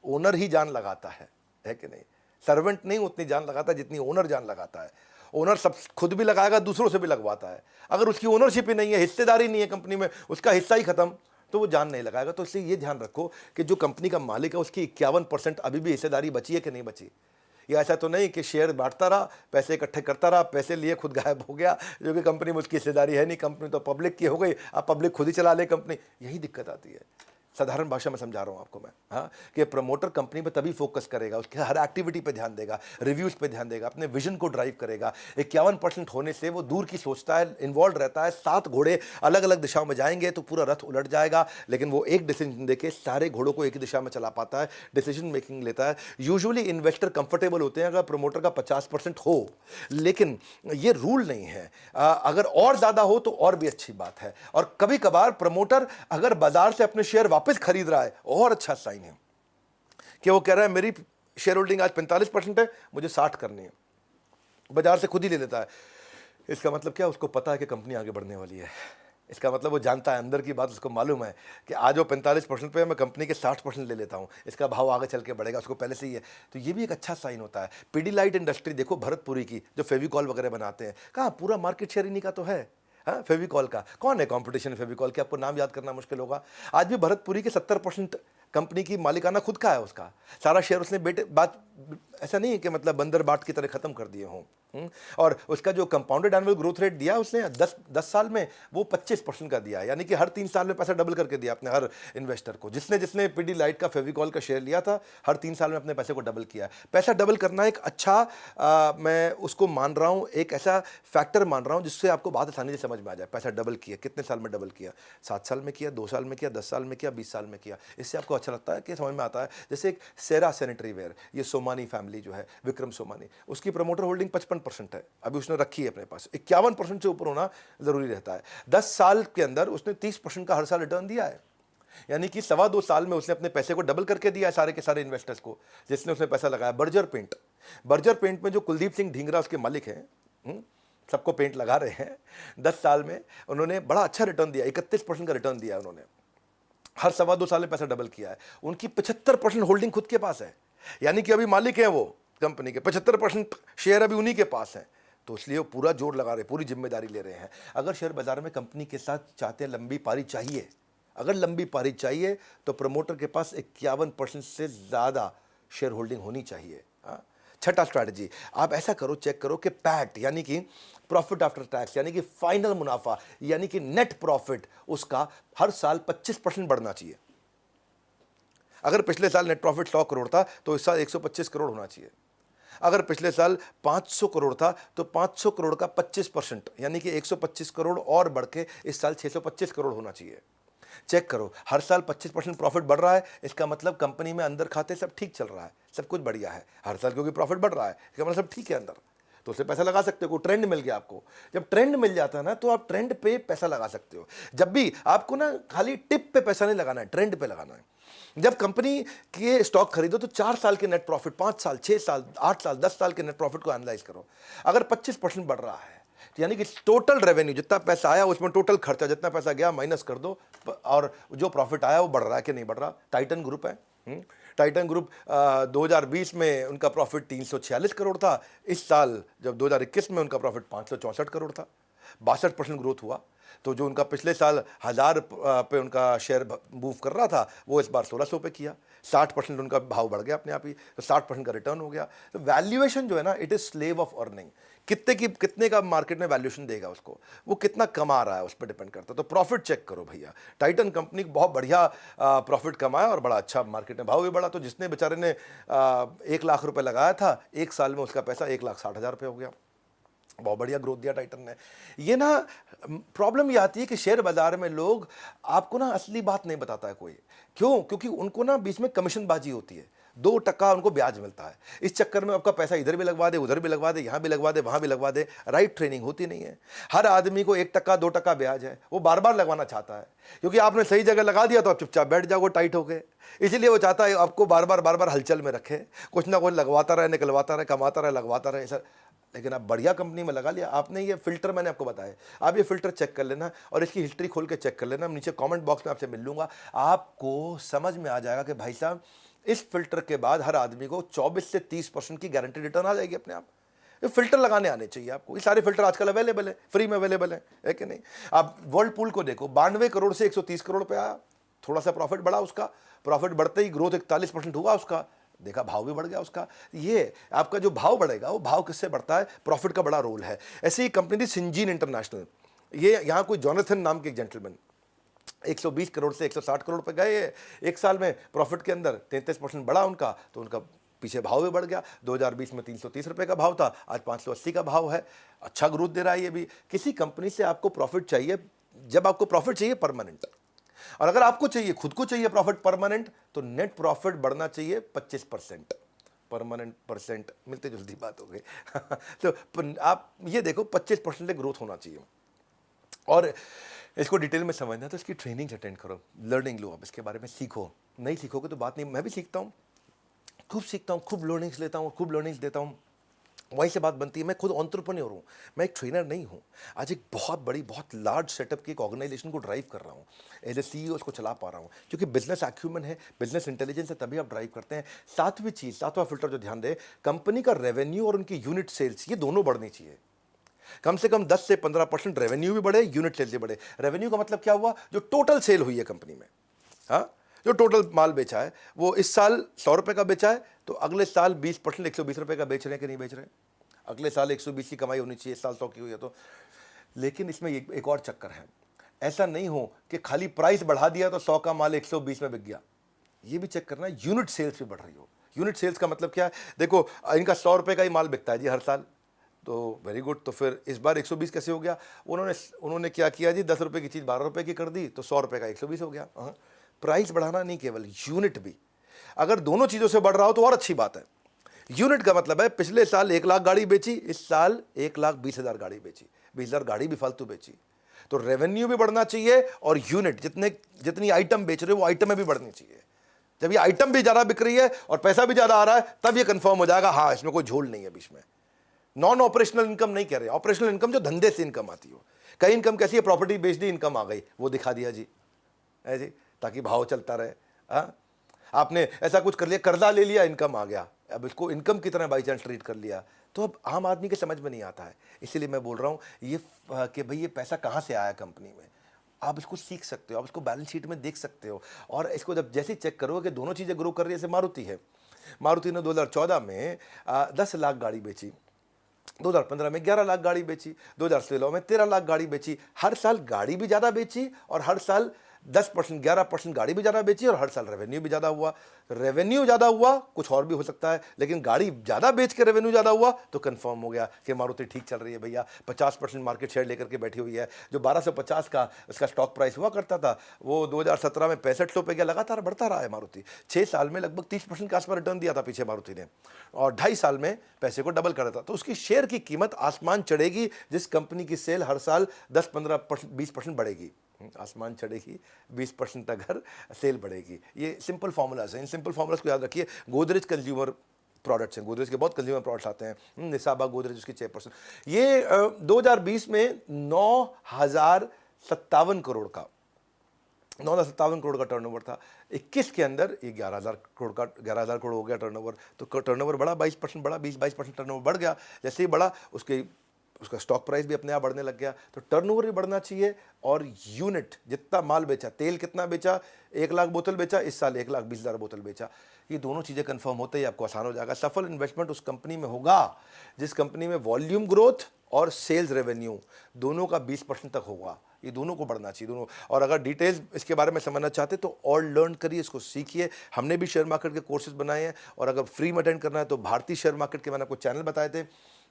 ओनर ही जान लगाता है कि नहीं? सर्वेंट नहीं उतनी जान लगाता जितनी ओनर जान लगाता है। ओनर सब खुद भी लगाएगा, दूसरों से भी लगवाता है। अगर उसकी ओनरशिप ही नहीं है, हिस्सेदारी नहीं है कंपनी में, उसका हिस्सा ही खत्म, तो वो जान नहीं लगाएगा। तो इसलिए ये ध्यान रखो कि जो कंपनी का मालिक है उसकी 51% अभी भी हिस्सेदारी बची है कि नहीं बची। या ऐसा तो नहीं कि शेयर बांटता रहा, पैसे इकट्ठे करता रहा, पैसे लिए खुद गायब हो गया, जो कि कंपनी में उसकी हिस्सेदारी है नहीं, कंपनी तो पब्लिक की हो गई, अब पब्लिक खुद ही चला ले कंपनी। यही दिक्कत आती है। साधारण भाषा में समझा रहा हूँ आपको मैं, हाँ, कि प्रमोटर कंपनी पे तभी फोकस करेगा, उसके हर एक्टिविटी पे ध्यान देगा, रिव्यूज पे ध्यान देगा, अपने विजन को ड्राइव करेगा। 51% होने से वो दूर की सोचता है, इन्वॉल्व रहता है। 7 घोड़े अलग अलग दिशाओं में जाएंगे तो पूरा रथ उलट जाएगा, लेकिन वो एक डिसीजन देके सारे घोड़ों को एक ही दिशा में चला पाता है, डिसीजन मेकिंग लेता है। यूजुअली इन्वेस्टर कंफर्टेबल होते हैं अगर प्रमोटर का 50% हो, लेकिन ये रूल नहीं है। अगर और ज़्यादा हो तो और भी अच्छी बात है। और कभी कभार प्रमोटर अगर बाजार से अपने शेयर वापस खरीद रहा है, और अच्छा साइन है कि वो कह रहा है मेरी शेयर होल्डिंग आज 45% है, मुझे 60 करनी है, बाजार से खुद ही ले लेता है। इसका मतलब क्या, उसको पता है कि कंपनी आगे बढ़ने वाली है। इसका मतलब वो जानता है, अंदर की बात उसको मालूम है कि आज वो 45% पे है, मैं कंपनी के 60% ले लेता हूँ, इसका भाव आगे चल के बढ़ेगा, उसको पहले से ही है। तो ये भी एक अच्छा साइन होता है। पीडीलाइट इंडस्ट्री देखो, भरतपुरी की, जो फेविकॉल वगैरह बनाते हैं, कहाँ पूरा मार्केट शेयर इन्हीं का तो है। हाँ, फेविकॉल का कौन है कंपटीशन? फेविकॉल के आपको नाम याद करना मुश्किल होगा। आज भी भरतपुरी के 70% कंपनी की मालिकाना खुद का है, उसका सारा शेयर उसने ऐसा नहीं है कि मतलब बंदर बाट की तरह ख़त्म कर दिए हों। और उसका जो कंपाउंडेड एनुअल ग्रोथ रेट दिया उसने 10 साल में, वो 25% का दिया है, यानी कि हर 3 साल में पैसा डबल करके दिया अपने हर इन्वेस्टर को। जिसने जिसने पीडी लाइट का, फेविकॉल का शेयर लिया था, हर 3 साल में अपने पैसे को डबल किया है। पैसा डबल करना एक अच्छा मैं उसको मान रहा हूँ, एक ऐसा फैक्टर मान रहा हूँ जिससे आपको बात आसानी से समझ में आ जाए। पैसा डबल किया, कितने साल में डबल किया? 7 साल में किया, 2 साल में किया, 10 साल में किया, 20 साल में किया। इससे आपको अच्छा लगता है कि समझ में आता है। जैसे एक सेरा सैनिटरी वेयर, ये सोमानी फैमिली जो है, विक्रम सोमानी, उसकी प्रमोटर होल्डिंग 55% है, अभी उसने रखी है अपने पास। 51% से ऊपर होना जरूरी रहता है। 10 साल के अंदर उसने 30% का हर साल रिटर्न दिया है, यानी कि 2.25 साल में उसने अपने पैसे को डबल करके दिया है सारे के सारे इन्वेस्टर्स को जिसने उसने पैसा लगाया। बर्जर पेंट में जो कुलदीप सिंह ढींगरा उसके मालिक हैं, सबको पेंट लगा रहे हैं, 10 साल में उन्होंने बड़ा अच्छा रिटर्न दिया, 31% का रिटर्न दिया उन्होंने। हर 2.25 साल में पैसा डबल किया है। उनकी 75% होल्डिंग खुद के पास है, यानी कि अभी मालिक हैं वो कंपनी के, 75% शेयर अभी उन्हीं के पास है। तो इसलिए वो पूरा जोर लगा रहे, पूरी जिम्मेदारी ले रहे हैं। अगर शेयर बाजार में कंपनी के साथ चाहते हैं लंबी पारी चाहिए, अगर लंबी पारी चाहिए तो प्रमोटर के पास 51% से ज़्यादा शेयर होल्डिंग होनी चाहिए। छठा स्ट्रैटेजी, आप ऐसा करो, चेक करो कि पैट यानी कि प्रॉफिट आफ्टर टैक्स, यानी कि फाइनल मुनाफा, यानी कि नेट प्रॉफिट, उसका हर साल 25% बढ़ना चाहिए। अगर पिछले साल नेट प्रॉफिट 100 करोड़ था तो इस साल 125 करोड़ होना चाहिए। अगर पिछले साल 500 करोड़ था तो 500 करोड़ का 25%, यानी कि 125 करोड़ और बढ़ के इस साल 625 करोड़ होना चाहिए। चेक करो, हर साल 25% प्रॉफिट बढ़ रहा है, इसका मतलब कंपनी में अंदर खाते सब ठीक चल रहा है, सब कुछ बढ़िया है। हर साल क्योंकि प्रॉफिट बढ़ रहा है, इसका मतलब सब ठीक है अंदर, तो उसे पैसा लगा सकते हो। ट्रेंड मिल गया आपको, जब ट्रेंड मिल जाता है ना तो आप ट्रेंड पे पैसा लगा सकते हो। जब भी आपको ना खाली टिप पे पैसा नहीं लगाना है, ट्रेंड पे लगाना है। जब कंपनी के स्टॉक खरीदो तो 4 साल के नेट प्रॉफिट, 5 साल, 6 साल, 8 साल, 10 साल के नेट प्रॉफिट को एनालाइज करो। अगर 25% बढ़ रहा है, यानी कि टोटल रेवेन्यू, जितना पैसा आया उसमें टोटल खर्चा जितना पैसा गया माइनस कर दो, और जो प्रॉफिट आया वो बढ़ रहा है कि नहीं बढ़ रहा। टाइटन ग्रुप है, टाइटन ग्रुप 2020 में उनका प्रॉफिट 346 करोड़ था, इस साल जब 2021 में उनका प्रॉफिट 564 करोड़ था, 62% ग्रोथ हुआ। तो जो उनका पिछले साल 1000 पे उनका शेयर मूव कर रहा था, वो इस बार 1600 पे किया, 60% उनका भाव बढ़ गया अपने आप ही, तो 60% का रिटर्न हो गया। तो वैल्यूएशन जो है ना, it is slave of earning. कितने का मार्केट में वैल्यूएशन देगा उसको, वो कितना कमा रहा है उस पर डिपेंड करता है। तो प्रॉफिट चेक करो भैया, टाइटन कंपनी बहुत बढ़िया प्रॉफिट कमाया और बड़ा अच्छा मार्केट में भाव भी बढ़ा। तो जिसने बेचारे ने 1 लाख रुपए लगाया था, 1 साल में उसका पैसा 1,60,000 रुपये हो गया। बहुत बढ़िया ग्रोथ दिया टाइटन ने। ये ना प्रॉब्लम ये आती है कि शेयर बाजार में लोग आपको ना असली बात नहीं बताता है कोई। क्यों? क्योंकि उनको ना बीच में कमीशन बाजी होती है, 2% उनको ब्याज मिलता है। इस चक्कर में आपका पैसा इधर भी लगवा दे, उधर भी लगवा दे, यहाँ भी लगवा दे, वहाँ भी लगवा दे। राइट ट्रेनिंग होती नहीं है। हर आदमी को 1%, 2% ब्याज है, वो बार बार लगवाना चाहता है, क्योंकि आपने सही जगह लगा दिया तो आप चुपचाप बैठ जाओगे टाइट हो गए। इसलिए वो चाहता है आपको बार बार हलचल में रखे, कुछ ना कुछ लगवाता रहे, निकलवाता रहे, कमाता रहे, लगवाता रहे सर। लेकिन आप बढ़िया कंपनी में लगा लिया आपने। ये फिल्टर मैंने आपको बताया, आप ये फिल्टर चेक कर लेना और इसकी हिस्ट्री खोल के चेक कर लेना। नीचे कमेंट बॉक्स में आपसे मिल लूंगा, आपको समझ में आ जाएगा कि भाई साहब इस फिल्टर के बाद हर आदमी को 24 से 30% की गारंटी रिटर्न आ जाएगी अपने आप। ये फिल्टर लगाने आने चाहिए आपको। ये सारे फिल्टर आजकल अवेलेबल है, फ्री में अवेलेबल है कि नहीं? आप वर्ल्ड पूल को देखो, 92 करोड़ से 130 करोड़ पे आया, थोड़ा सा प्रॉफिट बढ़ा उसका, प्रॉफिट बढ़ते ही ग्रोथ 41% हुआ उसका, देखा भाव भी बढ़ गया उसका। ये आपका जो भाव बढ़ेगा वो भाव किससे बढ़ता है? प्रॉफिट का बड़ा रोल है। ऐसे ही कंपनी थी सिंजीन इंटरनेशनल, ये यहाँ कोई जॉनथन नाम के एक जेंटलमैन 120 करोड़ से 160 करोड़ पे गए एक साल में, प्रॉफिट के अंदर 33% बढ़ा उनका, तो उनका पीछे भाव भी बढ़ गया। 2020 में 330 रुपये का भाव था, आज 580 का भाव है। अच्छा ग्रोथ दे रहा है ये भी। किसी कंपनी से आपको प्रॉफिट चाहिए, जब आपको प्रॉफिट चाहिए परमानेंट, और अगर आपको चाहिए, खुद को चाहिए प्रॉफिट परमानेंट, तो नेट प्रॉफिट बढ़ना चाहिए 25%। परमानेंट परसेंट मिलते जुलती बात हो गई तो आप ये देखो 25% ग्रोथ होना चाहिए। और इसको डिटेल में समझना तो इसकी ट्रेनिंग अटेंड करो, लर्निंग लो, आप इसके बारे में सीखो। नहीं सीखोगे तो बात नहीं। मैं भी सीखता हूँ, खूब सीखता हूँ, खूब लर्निंग्स लेता हूँ, खूब लर्निंग्स देता हूँ। वहीं से बात बनती है। मैं खुद एंटरप्रेन्योर हूँ, मैं एक ट्रेनर नहीं हूँ। आज एक बहुत बड़ी, बहुत लार्ज सेटअप की एक ऑर्गेनाइजेशन को ड्राइव कर रहा हूँ, एज ए CEO उसको चला पा रहा हूँ, क्योंकि बिजनेस एक्यूमेंट है, बिजनेस इंटेलिजेंस है, तभी आप ड्राइव करते हैं। सातवीं चीज़, सातवां फिल्टर जो ध्यान दे, कंपनी का रेवेन्यू और उनकी यूनिट सेल्स, ये दोनों बढ़नी चाहिए। कम से कम 10 से 15% रेवेन्यू भी बढ़े, यूनिट सेल्स भी बढ़े। रेवेन्यू का मतलब क्या हुआ? जो टोटल सेल हुई है कंपनी में, हाँ, जो टोटल माल बेचा है वो इस साल 100 रुपये का बेचा है, तो अगले साल 20% 120 रुपये का बेच रहे हैं कि नहीं बेच रहे हैं? अगले साल 120 की कमाई होनी चाहिए, इस साल 100 की हुई है तो। लेकिन इसमें एक और चक्कर है, ऐसा नहीं हो कि खाली प्राइस बढ़ा दिया तो 100 का माल 120 में बिक गया। ये भी चेक करना है यूनिट सेल्स भी बढ़ रही हो। यूनिट सेल्स का मतलब क्या है? देखो इनका 100 रुपये का ही माल बिकता है जी हर साल, तो वेरी गुड। तो फिर इस बार 120 कैसे हो गया? उन्होंने क्या किया जी, 10 रुपये की चीज़ 12 रुपये की कर दी, तो 100 रुपये का 120 हो गया। हाँ, प्राइस बढ़ाना नहीं, केवल यूनिट भी। अगर दोनों चीज़ों से बढ़ रहा हो तो और अच्छी बात है। यूनिट का मतलब है पिछले साल 1 लाख गाड़ी बेची, इस साल 1,20,000 गाड़ी बेची, 20,000 गाड़ी भी फालतू बेची, तो रेवेन्यू भी बढ़ना चाहिए और यूनिट जितनी आइटम बेच रहे हो वो आइटमें भी बढ़नी चाहिए। जब ये आइटम भी ज़्यादा बिक रही है और पैसा भी ज़्यादा आ रहा है, तब ये कंफर्म हो जाएगा हाँ इसमें कोई झोल नहीं है बीच में। नॉन ऑपरेशनल इनकम नहीं कह रहे, ऑपरेशनल इनकम जो धंधे से इनकम आती हो। कई इनकम कैसी है? प्रॉपर्टी बेच दी, इनकम आ गई, वो दिखा दिया जी, है जी, ताकि भाव चलता रहे। हाँ, आपने ऐसा कुछ कर लिया, कर्जा ले लिया, इनकम आ गया, अब इसको इनकम की तरह बाई चांस ट्रीट कर लिया, तो अब आम आदमी के समझ में नहीं आता है। इसीलिए मैं बोल रहा हूँ ये कि भाई ये पैसा कहाँ से आया कंपनी में, आप इसको सीख सकते हो, आप इसको बैलेंस शीट में देख सकते हो। और इसको जब जैसे चेक करोगे कि दोनों चीज़ें ग्रो कर रही है, जैसे मारुति है, मारुति ने 2014 में 10 लाख गाड़ी बेची, 2015 में 11 लाख गाड़ी बेची, 2016 में 13 लाख गाड़ी बेची। हर साल गाड़ी भी ज़्यादा बेची और हर साल 10% 11% गाड़ी भी ज़्यादा बेची और हर साल रेवेन्यू भी ज़्यादा हुआ। रेवेन्यू ज़्यादा हुआ, कुछ और भी हो सकता है, लेकिन गाड़ी ज़्यादा बेच के रेवेन्यू ज़्यादा हुआ तो कंफर्म हो गया कि मारुति ठीक चल रही है भैया। 50% मार्केट शेयर लेकर के बैठी हुई है। जो 1250 का उसका स्टॉक प्राइस हुआ करता था, वो 2017 में 65 पे गया, लगातार बढ़ता रहा है मारुति। 6 साल में लगभग 30% के आसपास रिटर्न दिया था पीछे मारुति ने, और 2.5 साल में पैसे को डबल कर था। तो उसकी शेयर की कीमत आसमान चढ़ेगी जिस कंपनी की सेल हर साल 10-15% 20% बढ़ेगी। आसमान चढ़ेगी 20% अगर सेल बढ़ेगी। ये सिंपल फार्मूलाज हैं, इन सिंपल फार्मूलाज को याद रखिए। गोदरेज कंज्यूमर प्रोडक्ट्स हैं, गोदरेज के बहुत कंज्यूमर प्रोडक्ट्स आते हैं, निसाबा गोदरेज उसकी 6%। ये 2020 में 9,057 करोड़ का 9,057 करोड़ का टर्नओवर था। 21 के अंदर ये 11,000 करोड़ हो गया टर्नओवर। तो टर्नओवर बढ़ा, 22% बढ़ा, 20-22% टर्नओवर बढ़ गया। जैसे ही बढ़ा उसका स्टॉक प्राइस भी अपने आप बढ़ने लग गया। तो टर्नओवर भी बढ़ना चाहिए और यूनिट, जितना माल बेचा, तेल कितना बेचा, 1 लाख बोतल बेचा, इस साल 1,20,000 बोतल बेचा, ये दोनों चीज़ें कंफर्म होते ही आपको आसान हो जाएगा। सफल इन्वेस्टमेंट उस कंपनी में होगा जिस कंपनी में वॉल्यूम ग्रोथ और सेल्स रेवेन्यू दोनों का 20% तक होगा। ये दोनों को बढ़ना चाहिए, दोनों। और अगर डिटेल्स इसके बारे में समझना चाहते तो और लर्न करिए, इसको सीखिए। हमने भी शेयर मार्केट के कोर्सेज बनाए हैं, और अगर फ्री में अटेंड करना है तो भारतीय शेयर मार्केट के मैंने आपको चैनल बताए थे,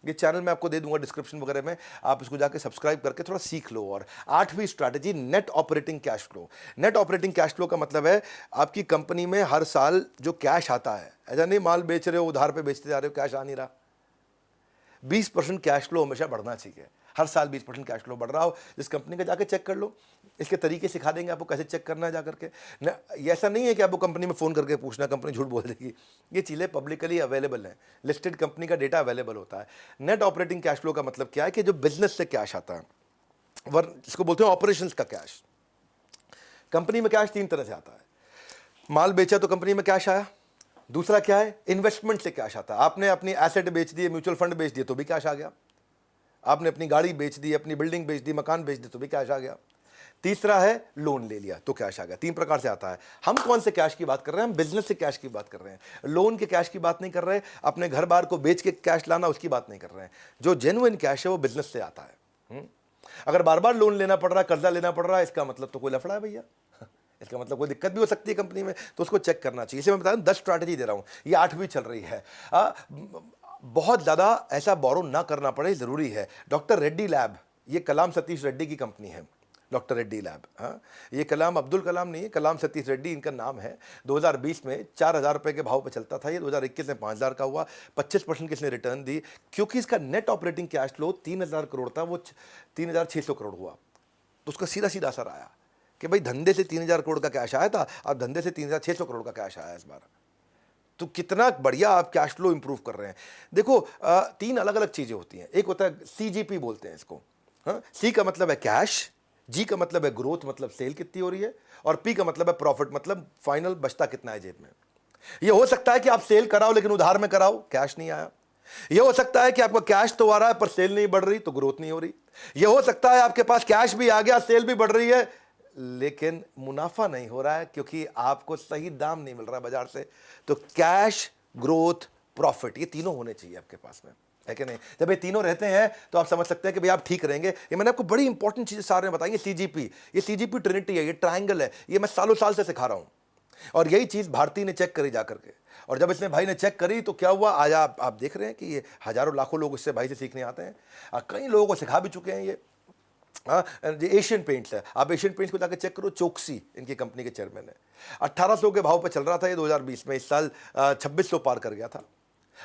ये चैनल मैं आपको दे दूंगा डिस्क्रिप्शन वगैरह में, आप इसको जाके सब्सक्राइब करके थोड़ा सीख लो। और 8वीं strategy, net operating cash flow. Net operating cash flow का मतलब है आपकी कंपनी में हर साल जो कैश आता है, ऐसा नहीं माल बेच रहे हो उधार पे बेचते जा रहे हो, कैश आ नहीं रहा, 20% कैश फ्लो हमेशा बढ़ना चाहिए। हर साल 20% कैश फ्लो बढ़ रहा हो जिस कंपनी का, जाके चेक कर लो। इसके तरीके सिखा देंगे आपको कैसे चेक करना है जा करके। ये ऐसा नहीं है कि आपको कंपनी में फ़ोन करके पूछना, कंपनी झूठ बोल देगी। ये चीज़ें पब्लिकली अवेलेबल हैं, लिस्टेड कंपनी का डेटा अवेलेबल होता है। नेट ऑपरेटिंग कैश फ्लो का मतलब क्या है कि जो बिजनेस से कैश आता है, जिसको बोलते हैं ऑपरेशंस का कैश। कंपनी में कैश 3 तरह से आता है। माल बेचा तो कंपनी में कैश आया। दूसरा क्या है? इन्वेस्टमेंट से कैश आता है। आपने अपनी एसेट बेच दिए, म्यूचुअल फंड बेच दिए तो भी कैश आ गया। आपने अपनी गाड़ी बेच दी, अपनी बिल्डिंग बेच दी, मकान बेच दी तो भी कैश आ गया। तीसरा है लोन ले लिया तो कैश आ गया। 3 प्रकार से आता है। हम कौन से कैश की बात कर रहे हैं? हम बिजनेस से कैश की बात कर रहे हैं। लोन के कैश की बात नहीं कर रहे, अपने घर बार को बेच के कैश लाना उसकी बात नहीं कर रहे हैं। जो जेन्युइन कैश है वो बिजनेस से आता है। अगर बार बार लोन लेना पड़ रहा है, कर्जा लेना पड़ रहा है, इसका मतलब तो कोई लफड़ा है भैया, इसका मतलब कोई दिक्कत भी हो सकती है कंपनी में, तो उसको चेक करना चाहिए। इसे मैं बता रहा हूं 10 स्ट्रैटेजी दे रहा हूं, ये 8वीं चल रही है। बहुत ज़्यादा ऐसा बोरो ना करना पड़े, ज़रूरी है। डॉक्टर रेड्डी लैब, ये कलाम सतीश रेड्डी की कंपनी है, डॉक्टर रेड्डी लैब। हाँ, ये कलाम अब्दुल कलाम नहीं है, कलाम सतीश रेड्डी इनका नाम है। 2020 में 4,000 रुपये के भाव पे चलता था, ये 2021 में 5,000 का हुआ। 25% की इसने रिटर्न दी, क्योंकि इसका net operating cash flow 3,000 crore था, वो 3,600 करोड़ हुआ। तो उसका सीधा सीधा असर आया कि भाई धंधे से 3,000 करोड़ का कैश आया था, अब धंधे से 3,600 करोड़ का कैश आया इस बार। तो कितना बढ़िया आप कैश फ्लो इंप्रूव कर रहे हैं। देखो 3 अलग अलग चीज़ें होती हैं। एक होता है CGP बोलते हैं इसको। हाँ, C का मतलब है कैश, G का मतलब है ग्रोथ, मतलब सेल कितनी हो रही है, और P का मतलब है प्रॉफिट, मतलब फाइनल बचता कितना है जेब में। ये हो सकता है कि आप सेल कराओ लेकिन उधार में कराओ, कैश नहीं आया। ये हो सकता है कि आपका कैश तो आ रहा है पर सेल नहीं बढ़ रही, तो ग्रोथ नहीं हो रही। ये हो सकता है आपके पास कैश भी आ गया, सेल भी बढ़ रही है, लेकिन मुनाफा नहीं हो रहा है क्योंकि आपको सही दाम नहीं मिल रहा बाजार से। तो कैश, ग्रोथ, प्रॉफिट, ये तीनों होने चाहिए आपके पास में, है कि नहीं? जब ये तीनों रहते हैं तो आप समझ सकते हैं कि भाई आप ठीक रहेंगे। ये मैंने आपको बड़ी इंपॉर्टेंट चीजें सारे में बताई। ये सीजीपी ट्रिनिटी है, ये ट्रायंगल है, ये मैं सालों साल से सिखा रहा हूं। और यही चीज भारती ने चेक करी जा करके, और जब इसने भाई ने चेक करी तो क्या हुआ, आज आप देख रहे हैं कि ये हजारों लाखों लोग इससे भाई से सीखने आते हैं, और कई लोगों को सिखा भी चुके हैं ये। हाँ, एशियन पेंट्स है, आप एशियन पेंट्स को जाकर चेक करो, चोकसी इनकी कंपनी के चेयरमैन है। 1800 के भाव पे चल रहा था ये 2020 में, इस साल 2600 पार कर गया था।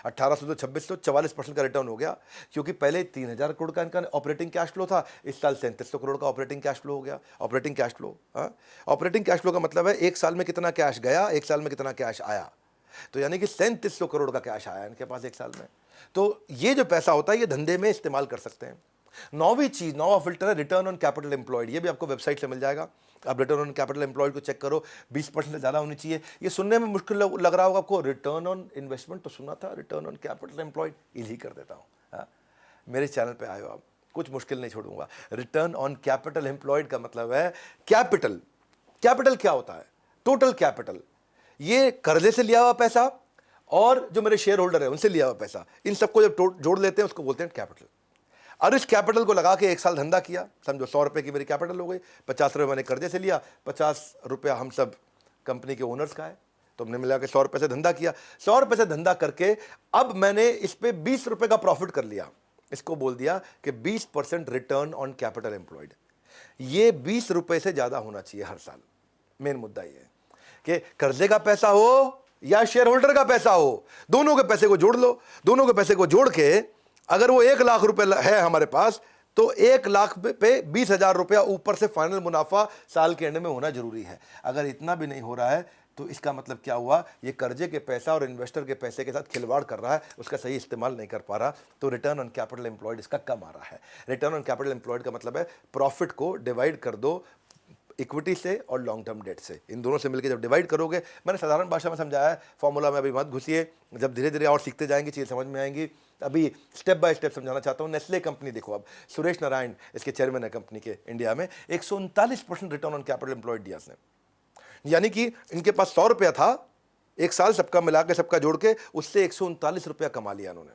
1800 से 2600, 44% का रिटर्न हो गया, क्योंकि पहले 3000 करोड़ का इनका ऑपरेटिंग कैश फ्लो था, इस साल 3700 करोड़ का ऑपरेटिंग कैश फ्लो हो गया। Operating cash flow, operating cash flow का मतलब है एक साल में कितना कैश गया, एक साल में कितना कैश आया। तो यानी कि 3700 करोड़ का कैश आया इनके पास एक साल में। तो ये जो पैसा होता है ये धंधे में इस्तेमाल कर सकते हैं। नौवा फिल्टर है रिटर्न ऑन कैपिटल एम्प्लॉयड। ये भी आपको वेबसाइट से मिल जाएगा, आप रिटर्न ऑन कैपिटल एम्प्लॉयड को चेक करो, 20% से ज़्यादा होनी चाहिए। ये सुनने में मुश्किल लग रहा होगा आपको, रिटर्न ऑन इन्वेस्टमेंट तो सुना था, return on capital employed easy कर देता हूँ। हाँ, मेरे चैनल पे आए हो आप, कुछ मुश्किल नहीं छोड़ूंगा। रिटर्न ऑन कैपिटल एम्प्लॉयड का मतलब है कैपिटल। कैपिटल क्या होता है? टोटल कैपिटल, ये कर्जे से लिया हुआ पैसा और जो मेरे शेयर होल्डर है उनसे लिया हुआ पैसा, इन सबको जब जोड़ लेते हैं उसको बोलते हैं कैपिटल। और इस कैपिटल को लगा के एक साल धंधा किया, समझो 100 रुपये की मेरी कैपिटल हो गई, 50 रुपये मैंने कर्जे से लिया, 50 रुपया हम सब कंपनी के ओनर्स का है, तो हमने मिला के 100 रुपये से धंधा किया। 100 रुपये से धंधा करके अब मैंने इस पे 20 रुपये का प्रॉफिट कर लिया, इसको बोल दिया कि 20% रिटर्न ऑन कैपिटल एम्प्लॉयड। ये 20 रुपये से ज़्यादा होना चाहिए हर साल। मेन मुद्दा ये है कि कर्जे का पैसा हो या शेयर होल्डर का पैसा हो, दोनों के पैसे को जोड़ लो। दोनों के पैसे को जोड़ के अगर वो 1 लाख रुपए है हमारे पास, तो 1 लाख पे 20,000 रुपया ऊपर से फाइनल मुनाफा साल के एंड में होना जरूरी है। अगर इतना भी नहीं हो रहा है तो इसका मतलब क्या हुआ, ये कर्जे के पैसा और इन्वेस्टर के पैसे के साथ खिलवाड़ कर रहा है, उसका सही इस्तेमाल नहीं कर पा रहा। तो रिटर्न ऑन कैपिटल एम्प्लॉयड इसका कम आ रहा है। रिटर्न ऑन कैपिटल एम्प्लॉयड का मतलब है प्रॉफिट को डिवाइड कर दो इक्विटी से और लॉन्ग टर्म डेट से, इन दोनों से मिलकर जब डिवाइड करोगे, मैंने साधारण भाषा में समझाया है, फॉर्मूला में अभी मत घुसिए, जब धीरे धीरे और सीखते जाएंगे चीज़ समझ में आएंगी। अभी स्टेप बाय स्टेप समझाना चाहता हूँ। नेस्ले कंपनी देखो, अब सुरेश नारायण इसके चेयरमैन है कंपनी के, इंडिया में 139% रिटर्न ऑन कैपिटल एम्प्लॉयड दिया इसने। यानी कि इनके पास 100 रुपया था, एक साल सबका मिला के सबका जोड़ के उससे 139 रुपया कमा लिया उन्होंने।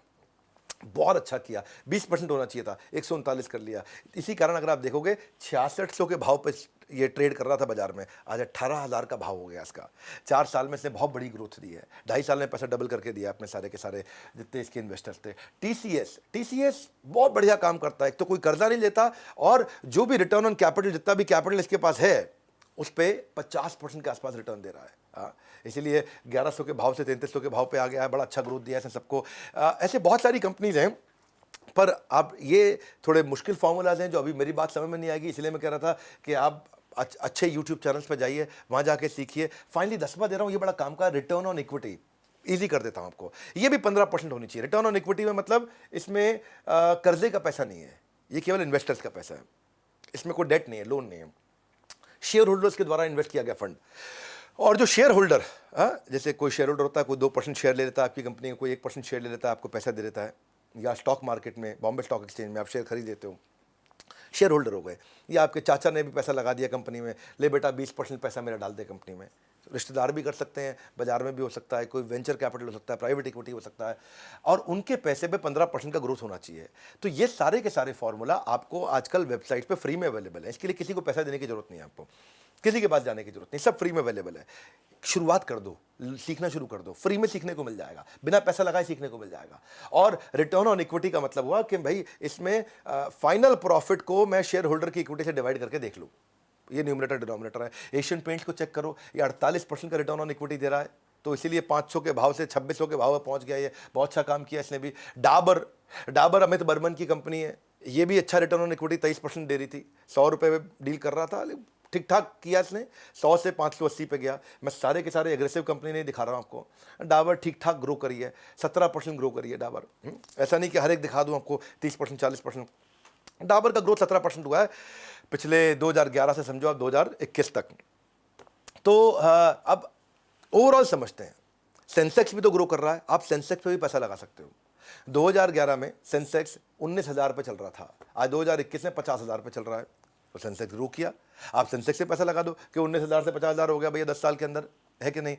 बहुत अच्छा किया, 20% होना चाहिए था, 139 कर लिया। इसी कारण अगर आप देखोगे 6600 के भाव पे ये ट्रेड कर रहा था बाजार में, आज 18,000 का भाव हो गया इसका। 4 साल में इसने बहुत बड़ी ग्रोथ दी है, 2.5 साल में पैसा डबल करके दिया अपने सारे के सारे जितने इसके इन्वेस्टर्स थे। टीसीएस बहुत बढ़िया काम करता है, एक तो कोई कर्जा नहीं लेता, और जो भी रिटर्न ऑन कैपिटल, जितना भी कैपिटल इसके पास है उस पर 50% के आसपास रिटर्न दे रहा है। इसीलिए 1100 के भाव से 3300 के भाव पे आ गया है, बड़ा अच्छा ग्रोथ दिया है इसने सबको। ऐसे बहुत सारी कंपनीज हैं, पर आप ये थोड़े मुश्किल फार्मूलाज हैं जो अभी मेरी बात समझ में नहीं आएगी, इसलिए मैं कह रहा था कि आप अच्छे यूट्यूब चैनल्स पर जाइए, वहाँ जाके सीखिए। फाइनली 10वां दे रहा हूँ, ये बड़ा काम का रिटर्न ऑन इक्विटी ईजी कर देता हूँ आपको। ये भी 15% होनी चाहिए। रिटर्न ऑन इक्विटी में मतलब इसमें कर्जे का पैसा नहीं है, ये केवल इन्वेस्टर्स का पैसा है, इसमें कोई डेट नहीं है, लोन नहीं है, शेयर होल्डर्स के द्वारा इन्वेस्ट किया गया फंड। और जो शेयर होल्डर, जैसे कोई शेयर होल्डर होता है, कोई 2% शेयर ले लेता है आपकी कंपनी में, कोई 1% शेयर ले लेता है, आपको पैसा दे देता है, या स्टॉक मार्केट में, बॉम्बे स्टॉक एक्सचेंज में आप शेयर खरीद लेते हो, शेयर होल्डर हो गए। या आपके चाचा ने भी पैसा लगा दिया कंपनी में, ले बेटा 20% पैसा मेरा डाल दे कंपनी में। रिश्तेदार भी कर सकते हैं, बाजार में भी हो सकता है, कोई वेंचर कैपिटल हो सकता है, प्राइवेट इक्विटी हो सकता है, और उनके पैसे पे 15% का ग्रोथ होना चाहिए। तो ये सारे के सारे फॉर्मूला आपको आजकल वेबसाइट पे फ्री में अवेलेबल है, इसके लिए किसी को पैसा देने की जरूरत नहीं है, आपको किसी के पास जाने की जरूरत नहीं, सब फ्री में अवेलेबल है। शुरुआत कर दो, सीखना शुरू कर दो, फ्री में सीखने को मिल जाएगा, बिना पैसा लगाए सीखने को मिल जाएगा। और रिटर्न ऑन इक्विटी का मतलब हुआ कि भाई इसमें फाइनल प्रॉफिट को मैं शेयर होल्डर की इक्विटी से डिवाइड करके देख लूँ, ये न्यूमरेटर डिनोमिनेटर है। एशियन पेंट्स को चेक करो, ये 48% का रिटर्न ऑन इक्विटी दे रहा है, तो इसीलिए 500 के भाव से 2600 के भाव में पहुंच गया, ये बहुत अच्छा काम किया इसने भी। डाबर अमित बर्मन की कंपनी है, ये भी अच्छा रिटर्न ऑन इक्विटी 23% दे रही थी, 100 रुपये में डील कर रहा था, ठीक ठाक किया इसने, 100 से 580 पे गया। मैं सारे के सारे एग्रेसिव कंपनी नहीं दिखा रहा हूँ आपको, डाबर ठीक ठाक ग्रो करी है, 17% ग्रो करी है डाबर। ऐसा नहीं कि हर एक दिखा दूँ आपको 30% 40%, डाबर का ग्रोथ 17% हुआ है पिछले 2011 से समझो आप 2021 तक। तो अब ओवरऑल समझते हैं, सेंसेक्स भी तो ग्रो कर रहा है, आप सेंसेक्स पे भी पैसा लगा सकते हो। 2011 में सेंसेक्स 19,000 पे चल रहा था, आज 2021 में 50,000 पे चल रहा है। तो सेंसेक्स ग्रो किया। आप सेंसेक्स से पैसा लगा दो कि 19,000 से 50,000 हो गया भैया 10 साल के अंदर, है कि नहीं?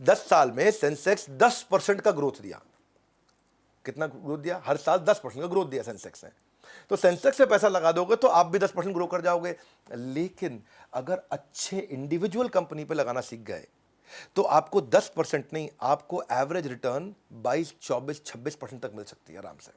10 साल में सेंसेक्स 10% का ग्रोथ दिया। कितना ग्रोथ दिया? हर साल 10% का ग्रोथ दिया सेंसेक्स ने। तो सेंसेक्स में पैसा लगा दोगे तो आप भी 10% ग्रो कर जाओगे। लेकिन अगर अच्छे इंडिविजुअल कंपनी पे लगाना सीख गए तो आपको 10% नहीं, आपको एवरेज रिटर्न 22, 24, 26% तक मिल सकती है आराम से।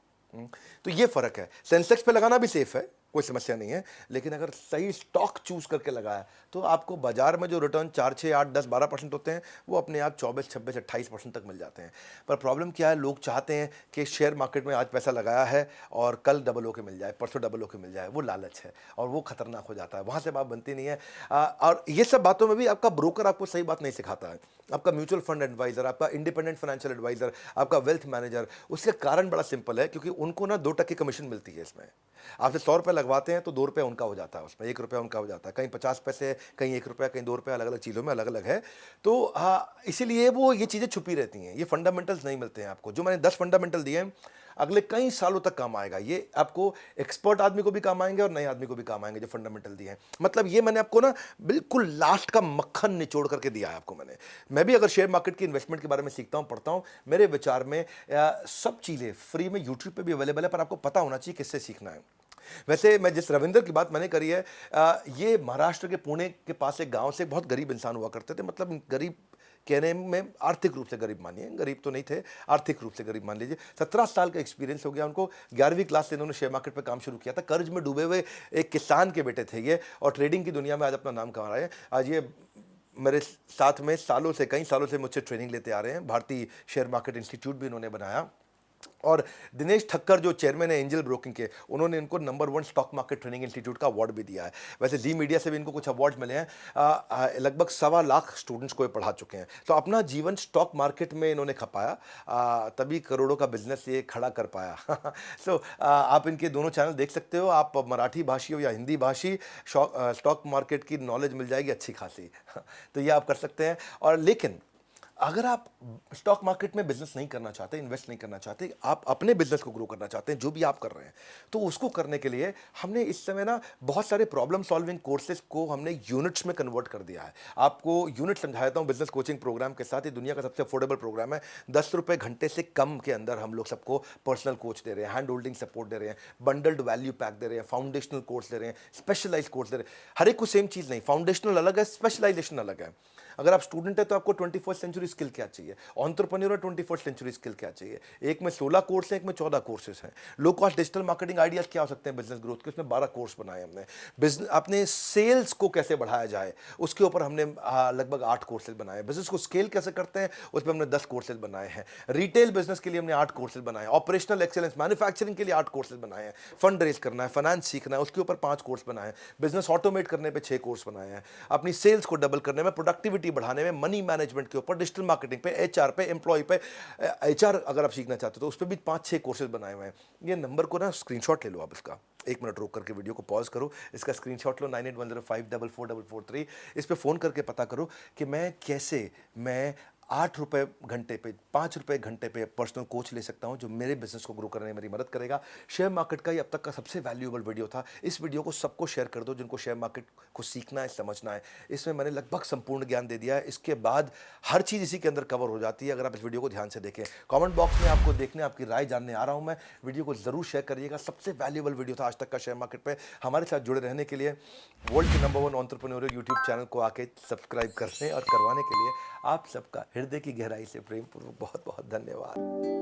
तो ये फर्क है। सेंसेक्स पे लगाना भी सेफ है, कोई समस्या नहीं है, लेकिन अगर सही स्टॉक चूज करके लगाया तो आपको बाजार में जो रिटर्न 4, 6, 8, 10, 12% होते हैं वो अपने आप 24, 26, 28% तक मिल जाते हैं। पर प्रॉब्लम क्या है, लोग चाहते हैं कि शेयर मार्केट में आज पैसा लगाया है और कल डबल होके मिल जाए, परसों डबल होके मिल जाए। वो लालच है और वो खतरनाक हो जाता है, वहाँ से बात बनती नहीं है। और ये सब बातों में भी आपका ब्रोकर आपको सही बात नहीं सिखाता है। आपका म्यूचुअल फंड एडवाइजर, आपका इंडिपेंडेंट फाइनेंशियल एडवाइजर, आपका वेल्थ मैनेजर, उसका कारण बड़ा सिंपल है, क्योंकि उनको ना 2% कमीशन मिलती है इसमें। आपसे 100 रुपये लगवाते हैं तो 2 रुपये उनका हो जाता है, उसमें 1 रुपया उनका हो जाता है, कहीं 50 पैसे, कहीं 1 रुपया, कहीं 2 रुपये, अलग अलग चीज़ों में अलग अलग है। तो इसीलिए वो ये चीज़ें छुपी रहती हैं, ये फंडामेंटल्स नहीं मिलते हैं आपको। जो मैंने 10 फंडामेंटल दिए हैं, अगले कई सालों तक काम आएगा। ये आपको एक्सपर्ट आदमी को भी काम आएंगे और नए आदमी को भी काम आएंगे, जो फंडामेंटल दिए हैं। मतलब ये मैंने आपको ना बिल्कुल लास्ट का मक्खन निचोड़ करके दिया है आपको मैंने। मैं भी अगर शेयर मार्केट की इन्वेस्टमेंट के बारे में सीखता हूँ, पढ़ता हूँ, मेरे विचार में सब चीज़ें फ्री में यूट्यूब पे भी अवेलेबल है, पर आपको पता होना चाहिए किससे सीखना है। वैसे मैं जिस रविंदर की बात मैंने करी है, ये महाराष्ट्र के पुणे के पास एक गांव से बहुत गरीब इंसान हुआ करते थे। मतलब गरीब कहने में आर्थिक रूप से गरीब मानिए, गरीब तो नहीं थे, आर्थिक रूप से गरीब मान लीजिए। 17 साल का एक्सपीरियंस हो गया उनको। 11वीं क्लास से इन्होंने शेयर मार्केट पर काम शुरू किया था। कर्ज में डूबे हुए एक किसान के बेटे थे ये, और ट्रेडिंग की दुनिया में आज अपना नाम कमा रहे हैं। आज ये मेरे साथ में सालों से, कई सालों से मुझसे ट्रेनिंग लेते आ रहे हैं। भारतीय शेयर मार्केट इंस्टीट्यूट भी इन्होंने बनाया। और दिनेश ठक्कर जो चेयरमैन है एंजल ब्रोकिंग के, उन्होंने इनको number 1 stock market training institute का अवार्ड भी दिया है। वैसे जी मीडिया से भी इनको कुछ अवार्ड मिले हैं। लगभग 1.25 लाख स्टूडेंट्स को ये पढ़ा चुके हैं। तो अपना जीवन स्टॉक मार्केट में इन्होंने खपाया, तभी करोड़ों का बिजनेस ये खड़ा कर पाया। सो आप इनके दोनों चैनल देख सकते हो। आप मराठी भाषी हो या हिंदी भाषी, स्टॉक मार्केट की नॉलेज मिल जाएगी अच्छी खासी। तो ये आप कर सकते हैं। और लेकिन अगर आप स्टॉक मार्केट में बिजनेस नहीं करना चाहते, इन्वेस्ट नहीं करना चाहते, आप अपने बिजनेस को ग्रो करना चाहते हैं, जो भी आप कर रहे हैं, तो उसको करने के लिए हमने इस समय ना बहुत सारे प्रॉब्लम सॉल्विंग कोर्सेज को हमने यूनिट्स में कन्वर्ट कर दिया है। आपको यूनिट समझा देता हूँ बिजनेस कोचिंग प्रोग्राम के साथ। ये दुनिया का सबसे अफोर्डेबल प्रोग्राम है। 10 रुपये घंटे से कम के अंदर हम लोग सबको पर्सनल कोच दे रहे हैं, हैंड होल्डिंग सपोर्ट दे रहे हैं, बंडल्ड वैल्यू पैक दे रहे हैं, फाउंडेशनल कोर्स दे रहे हैं, स्पेशलाइज कोर्स दे रहे हैं। हर एक को सेम चीज़ नहीं, फाउंडेशनल अलग है, स्पेशलाइजेशन अलग है। अगर आप स्टूडेंट है तो आपको 21st सेंचुरी स्किल क्या चाहिए, एंटरप्रेन्योर 21st सेंचुरी स्किल क्या चाहिए। एक में 16 कोर्स है, एक में 14 कोर्सेज हैं। Low cost digital marketing ideas क्या हो सकते हैं बिजनेस ग्रोथ के, उसमें 12 कोर्स बनाए हमने। बिजनेस अपने सेल्स को कैसे बढ़ाया जाए उसके ऊपर हमने लगभग 8 कोर्सेज बनाए। बिजनेस को स्केल कैसे करते हैं उस पर हमने 10 कोर्सेज बनाए हैं। रिटेल बिजनेस के लिए हमने 8 कोर्सेज बनाए। ऑपरेशनल एक्सेलेंस मैन्युफैक्चरिंग के लिए 8 कोर्सेज बनाए हैं। फंड रेज करना है, फाइनेंस सीखना है, उसके ऊपर 5 कोर्स बनाए हैं। बिजनेस ऑटोमेट करने पर 6 कोर्स बनाए हैं। अपनी सेल्स को डबल करने में, प्रोडक्टिविटी बढ़ाने में, मनी मैनेजमेंट के ऊपर, डिजिटल मार्केटिंग पे, एचआर पे, एम्प्लॉय पे, एचआर अगर आप सीखना चाहते हो तो उस पर भी 5-6 कोर्सेज बनाए हुए हैं। ये नंबर को ना स्क्रीनशॉट ले लो आप इसका, 1 मिनट रोक करके वीडियो को पॉज करो, इसका स्क्रीनशॉट लो, 9810544443। इस पे फ़ोन करके पता करो कि मैं 8 रुपये घंटे पे, 5 रुपये घंटे पे पर्सनल कोच ले सकता हूं जो मेरे बिजनेस को ग्रो करने में मेरी मदद करेगा। शेयर मार्केट का ये अब तक का सबसे वैल्यूएबल वीडियो था। इस वीडियो को सबको शेयर कर दो जिनको शेयर मार्केट को सीखना है, समझना है। इसमें मैंने लगभग संपूर्ण ज्ञान दे दिया है। इसके बाद हर चीज़ इसी के अंदर कवर हो जाती है अगर आप इस वीडियो को ध्यान से देखें। कॉमेंट बॉक्स में आपको देखने, आपकी राय जानने आ रहा हूँ मैं। वीडियो को जरूर शेयर करिएगा। सबसे वैल्यूएबल वीडियो था आज तक का शेयर मार्केट पर। हमारे साथ जुड़े रहने के लिए वर्ल्ड के नंबर 1 एंटरप्रेन्योर यूट्यूब चैनल को आके सब्सक्राइब करने और करवाने के लिए आप सबका हृदय की गहराई से प्रेमपूर्वक बहुत बहुत धन्यवाद।